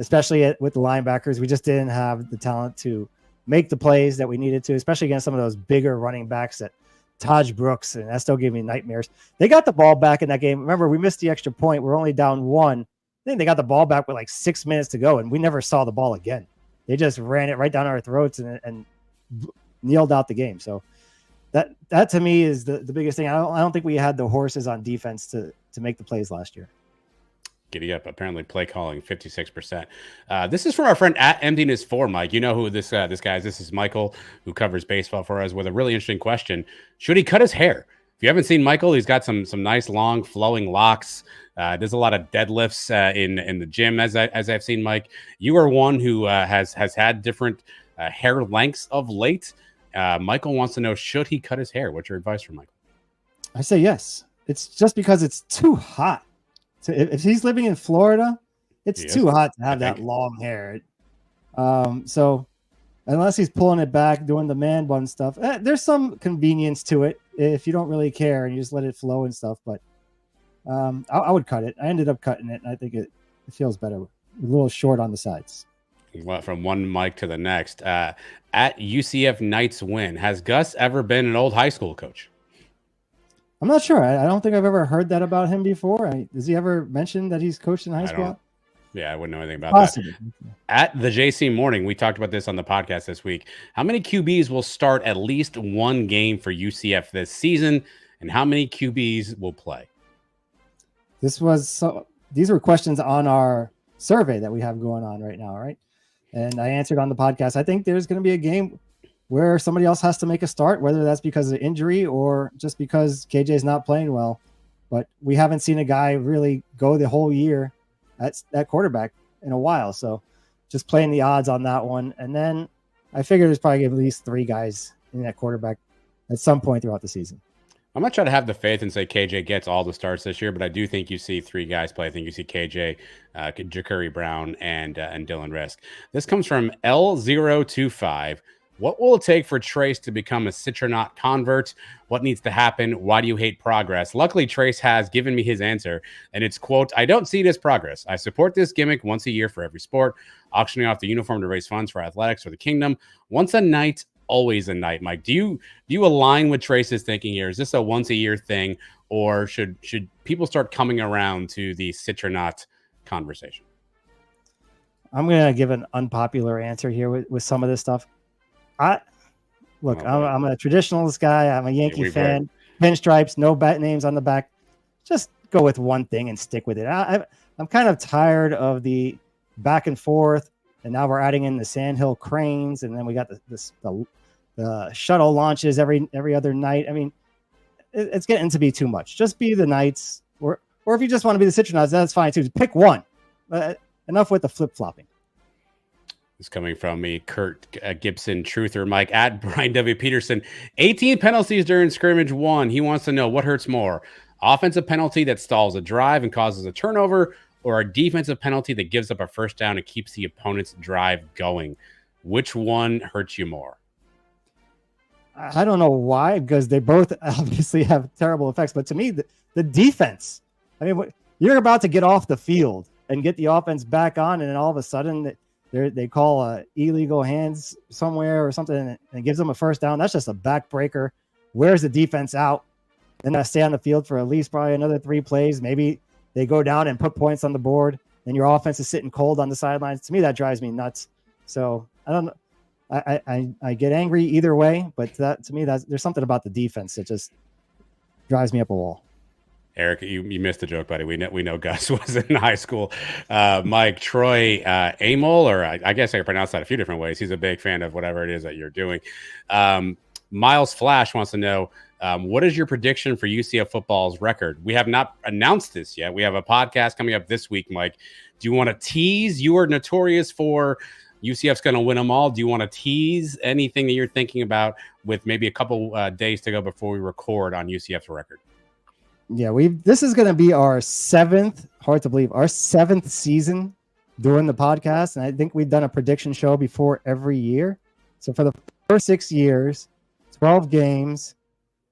especially with the linebackers. We just didn't have the talent to make the plays that we needed to, especially against some of those bigger running backs that Taj Brooks, and that still gave me nightmares. They got the ball back in that game. Remember, we missed the extra point. We're only down 1. I think they got the ball back with like 6 minutes to go, and we never saw the ball again. They just ran it right down our throats and kneeled out the game. So that to me is the biggest thing. I don't think we had the horses on defense to make the plays last year. Giddy up. Apparently play calling 56%. This is from our friend at Emptiness 4, Mike. You know who this guy is. This is Michael, who covers baseball for us, with a really interesting question. Should he cut his hair? If you haven't seen Michael, he's got some nice long flowing locks. Does a lot of deadlifts in the gym, as I've seen, Mike. You are one who has had different hair lengths of late. Michael wants to know, should he cut his hair? What's your advice for Michael? I say yes. It's just because it's too hot. So if he's living in Florida, it's too hot to have that long hair. So unless he's pulling it back, doing the man bun stuff, there's some convenience to it if you don't really care and you just let it flow and stuff. But I would cut it. I ended up cutting it, and I think it feels better. A little short on the sides. From one mic to the next. At UCF Knights win, has Gus ever been an old high school coach? I'm not sure. I don't think I've ever heard that about him before. Does he ever mention that he's coached in high school? Yeah, I wouldn't know anything about that. At the JC Morning, we talked about this on the podcast this week. How many QBs will start at least one game for UCF this season, and how many QBs will play? This was these were questions on our survey that we have going on right now, right? And I answered on the podcast. I think there's going to be a game where somebody else has to make a start, whether that's because of injury or just because KJ is not playing well. But we haven't seen a guy really go the whole year at quarterback in a while. So just playing the odds on that one. And then I figured there's probably at least 3 guys in that quarterback at some point throughout the season. I'm not trying to have the faith and say KJ gets all the starts this year, but I do think you see 3 guys play. I think you see KJ, Ja'Carry Brown, and Dylan Risk. This comes from L025. What will it take for Trace to become a Citronaut convert? What needs to happen? Why do you hate progress? Luckily, Trace has given me his answer, and it's, quote, I don't see it as progress. I support this gimmick once a year for every sport, auctioning off the uniform to raise funds for athletics or the kingdom. Once a night, always a night. Mike, do you align with Trace's thinking here? Is this a once a year thing, or should people start coming around to the Citronaut conversation? I'm going to give an unpopular answer here with some of this stuff. I'm a traditionalist guy. I'm a Yankee fan. Pinstripes, no bat names on the back. Just go with one thing and stick with it. I'm kind of tired of the back and forth, and now we're adding in the Sandhill Cranes, and then we got the shuttle launches every other night. I mean, it's getting to be too much. Just be the Knights, or if you just want to be the Citronauts, that's fine too. Just pick one. Enough with the flip flopping. It's coming from me, Kurt Gibson, truther, Mike, at Brian W. Peterson. 18 penalties during scrimmage 1. He wants to know what hurts more. Offensive penalty that stalls a drive and causes a turnover, or a defensive penalty that gives up a first down and keeps the opponent's drive going. Which one hurts you more? I don't know why, because they both obviously have terrible effects. But to me, the defense, I mean, you're about to get off the field and get the offense back on, and then all of a sudden they call illegal hands somewhere or something, and it gives them a first down. That's just a backbreaker. Wears the defense out. Then I stay on the field for at least probably another 3 plays. Maybe they go down and put points on the board, and your offense is sitting cold on the sidelines. To me, that drives me nuts. So I don't know. I get angry either way, but to me, there's something about the defense that just drives me up a wall. Eric, you missed the joke, buddy. We know Gus was in high school. Mike, Troy Amol, or I guess I can pronounce that a few different ways. He's a big fan of whatever it is that you're doing. Miles Flash wants to know, what is your prediction for UCF football's record? We have not announced this yet. We have a podcast coming up this week, Mike. Do you want to tease? You are notorious for UCF's going to win them all. Do you want to tease anything that you're thinking about with maybe a couple days to go before we record on UCF's record? Yeah, this is going to be our 7th, hard to believe, our 7th season doing the podcast. And I think we've done a prediction show before every year. So for the first 6 years, 12 games,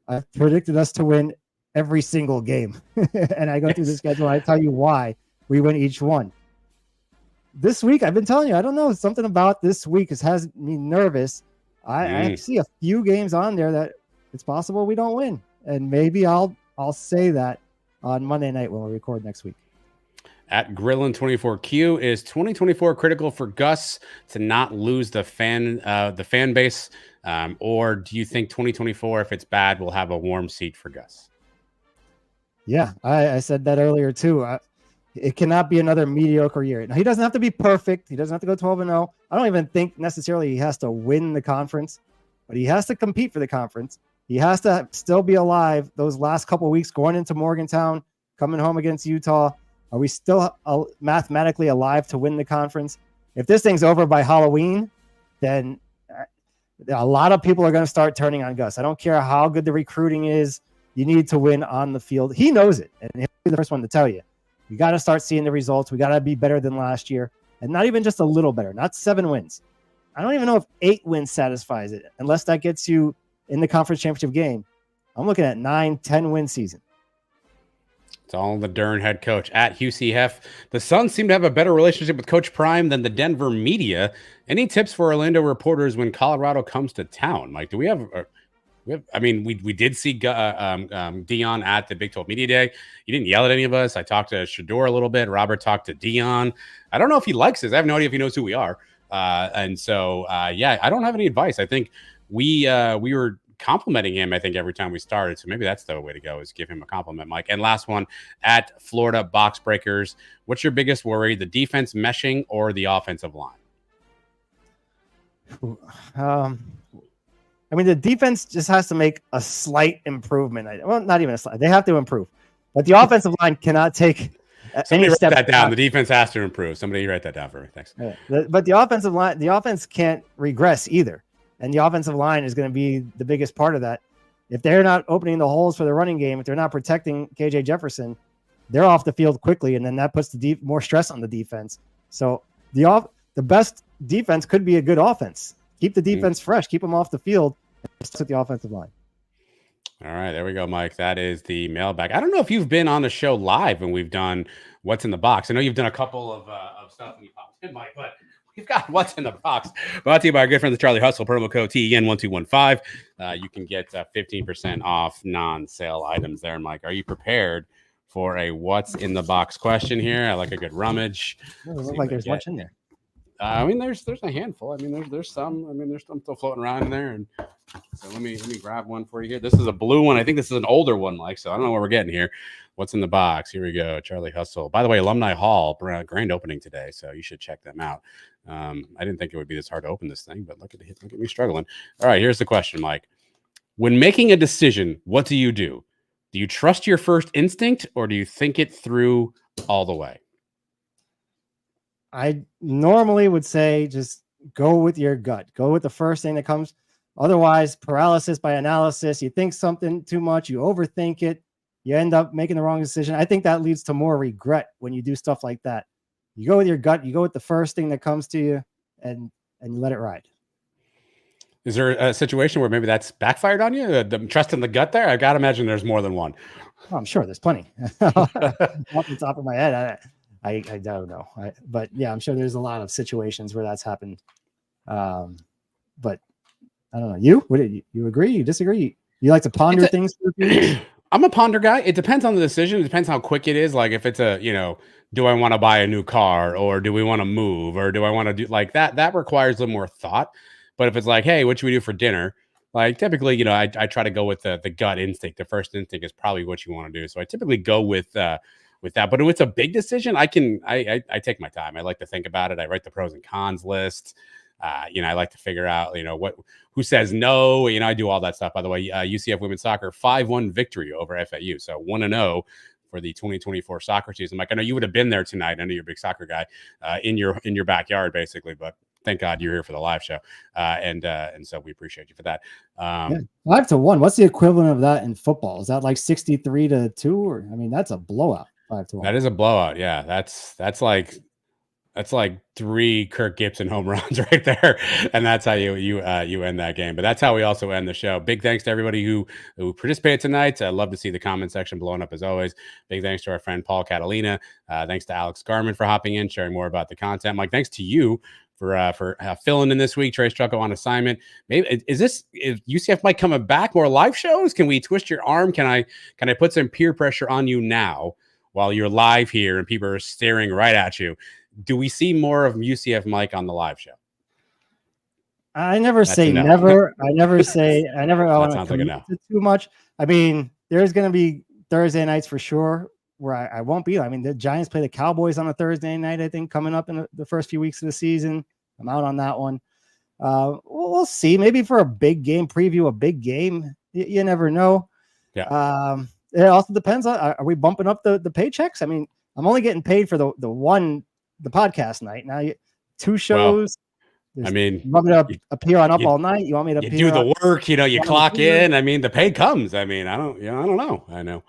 I've predicted us to win every single game. And I go through the schedule. I tell you why we win each one. This week, I've been telling you, I don't know, something about this week has me nervous. I see a few games on there that it's possible we don't win. And maybe I'll say that on Monday night when we record next week. At Grillin24Q, is 2024 critical for Gus to not lose the fan base, or do you think 2024, if it's bad, will have a warm seat for Gus? Yeah, I said that earlier too. It cannot be another mediocre year. Now, he doesn't have to be perfect. He doesn't have to go 12-0. I don't even think necessarily he has to win the conference, but he has to compete for the conference. He has to still be alive those last couple of weeks going into Morgantown, coming home against Utah. Are we still mathematically alive to win the conference? If this thing's over by Halloween, then a lot of people are going to start turning on Gus. I don't care how good the recruiting is. You need to win on the field. He knows it, and he'll be the first one to tell you. You got to start seeing the results. We got to be better than last year, and not even just a little better, not 7 wins. I don't even know if 8 wins satisfies it, unless that gets you in the conference championship game. I'm looking at 9-10 win season. It's all the Dern head coach. At UCF, the Suns seem to have a better relationship with Coach Prime than the Denver media. Any tips for Orlando reporters when Colorado comes to town? Mike, do we have I mean, we did see Dion at the Big 12 Media Day. He didn't yell at any of us. I talked to Shador a little bit. Robert talked to Dion. I don't know if he likes us. I have no idea if he knows who we are. And so, I don't have any advice. I think we were complimenting him, I think, every time we started. So maybe that's the way to go, is give him a compliment, Mike. And last one, at Florida Box Breakers, what's your biggest worry, the defense meshing or the offensive line? I mean, the defense just has to make a slight improvement. Well, not even a slight. They have to improve. But the offensive line cannot take Somebody any write step that down. back. The defense has to improve. Somebody write that down for me. Thanks. Yeah. But the offensive line, the offense can't regress either. And the offensive line is going to be the biggest part of that. If they're not opening the holes for the running game, if they're not protecting KJ Jefferson, they're off the field quickly, and then that puts more stress on the defense. So the best defense could be a good offense. Keep the defense fresh. Keep them off the field. With the offensive line. All right, there we go, Mike. That is the mailbag. I don't know if you've been on the show live when we've done What's in the Box. I know you've done a couple of stuff when you popped in, Mike, but we've got What's in the Box brought to you by our good friend, the Charlie Hustle, promo code TEN1215. You can get 15% off non-sale items there, Mike. Are you prepared for a What's in the Box question here? I like a good rummage. It looks like there's much in there. I mean, there's a handful. I mean, there's some. I mean, there's some still floating around in there. And so let me grab one for you here. This is a blue one. I think this is an older one, Mike. So I don't know what we're getting here. What's in the box? Here we go. Charlie Hustle. By the way, Alumni Hall grand opening today, so you should check them out. I didn't think it would be this hard to open this thing, but look at me struggling. All right, here's the question, Mike. When making a decision, what do? Do you trust your first instinct, or do you think it through all the way? I normally would say just go with your gut. Go with the first thing that comes. Otherwise, paralysis by analysis. You think something too much. You overthink it. You end up making the wrong decision. I think that leads to more regret when you do stuff like that. You go with your gut. You go with the first thing that comes to you, and you let it ride. Is there a situation where maybe that's backfired on you? The trust in the gut there? I got to imagine there's more than one. Oh, I'm sure there's plenty. Off the top of my head, I don't know. But yeah, I'm sure there's a lot of situations where that's happened. But I don't know. You agree? You disagree? You like to ponder things? I'm a ponder guy. It depends on the decision. It depends how quick it is. Like if it's do I want to buy a new car, or do we want to move, or do I want to do like that? That requires a little more thought. But if it's like, hey, what should we do for dinner? Like typically, I try to go with the gut instinct. The first instinct is probably what you want to do. So I typically go with that. But if it's a big decision, I take my time. I like to think about it. I write the pros and cons list. I like to figure out, who says no. I do all that stuff. By the way, UCF women's soccer 5-1 victory over FAU. So 1-0 for the 2024 soccer season. Mike, I know you would have been there tonight. I know you're a big soccer guy in your backyard, basically. But thank God you're here for the live show, and so we appreciate you for that. 5-1. What's the equivalent of that in football? Is that like 63-2? Or that's a blowout. 5-1. That is a blowout. Yeah, that's like 3 Kirk Gibson home runs right there, and that's how you end that game. But that's how we also end the show. Big thanks to everybody who participated tonight. I love to see the comment section blowing up as always. Big thanks to our friend Paul Catalina. Thanks to Alex Garmon for hopping in, sharing more about the content. Mike, thanks to you for filling in this week. Trace Trucco on assignment. Maybe is UCF Mike coming back? More live shows? Can we twist your arm? Can I put some peer pressure on you now while you're live here and people are staring right at you? Do we see more of UCF Mike on the live show? I never say never. I never say I never want to commit to too much. There's going to be Thursday nights for sure where I won't be. The Giants play the Cowboys on a Thursday night, I think, coming up in the first few weeks of the season. I'm out on that one. We'll see. Maybe for a big game preview, a big game. You never know. Yeah. It also depends on, are we bumping up the paychecks? I'm only getting paid for the podcast night. Now 2 shows. Well, you want me to appear on Up All Night? You want me to do the work, you clock in. The pay comes. I don't know. I know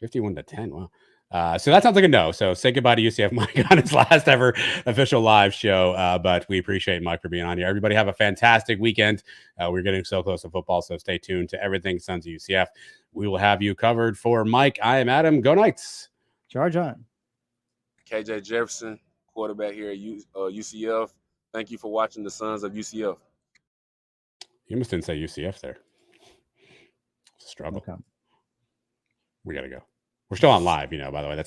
51-10. Wow. So that sounds like a no. So say goodbye to UCF Mike on his last ever official live show. But we appreciate Mike for being on here. Everybody have a fantastic weekend. We're getting so close to football, so stay tuned to everything Sons of UCF. We will have you covered. For Mike, I am Adam. Go Knights. Charge on. KJ Jefferson, quarterback here at UCF. Thank you for watching the Sons of UCF. You almost didn't say UCF there. Struggle. Okay. We got to go. We're still on live, by the way. That's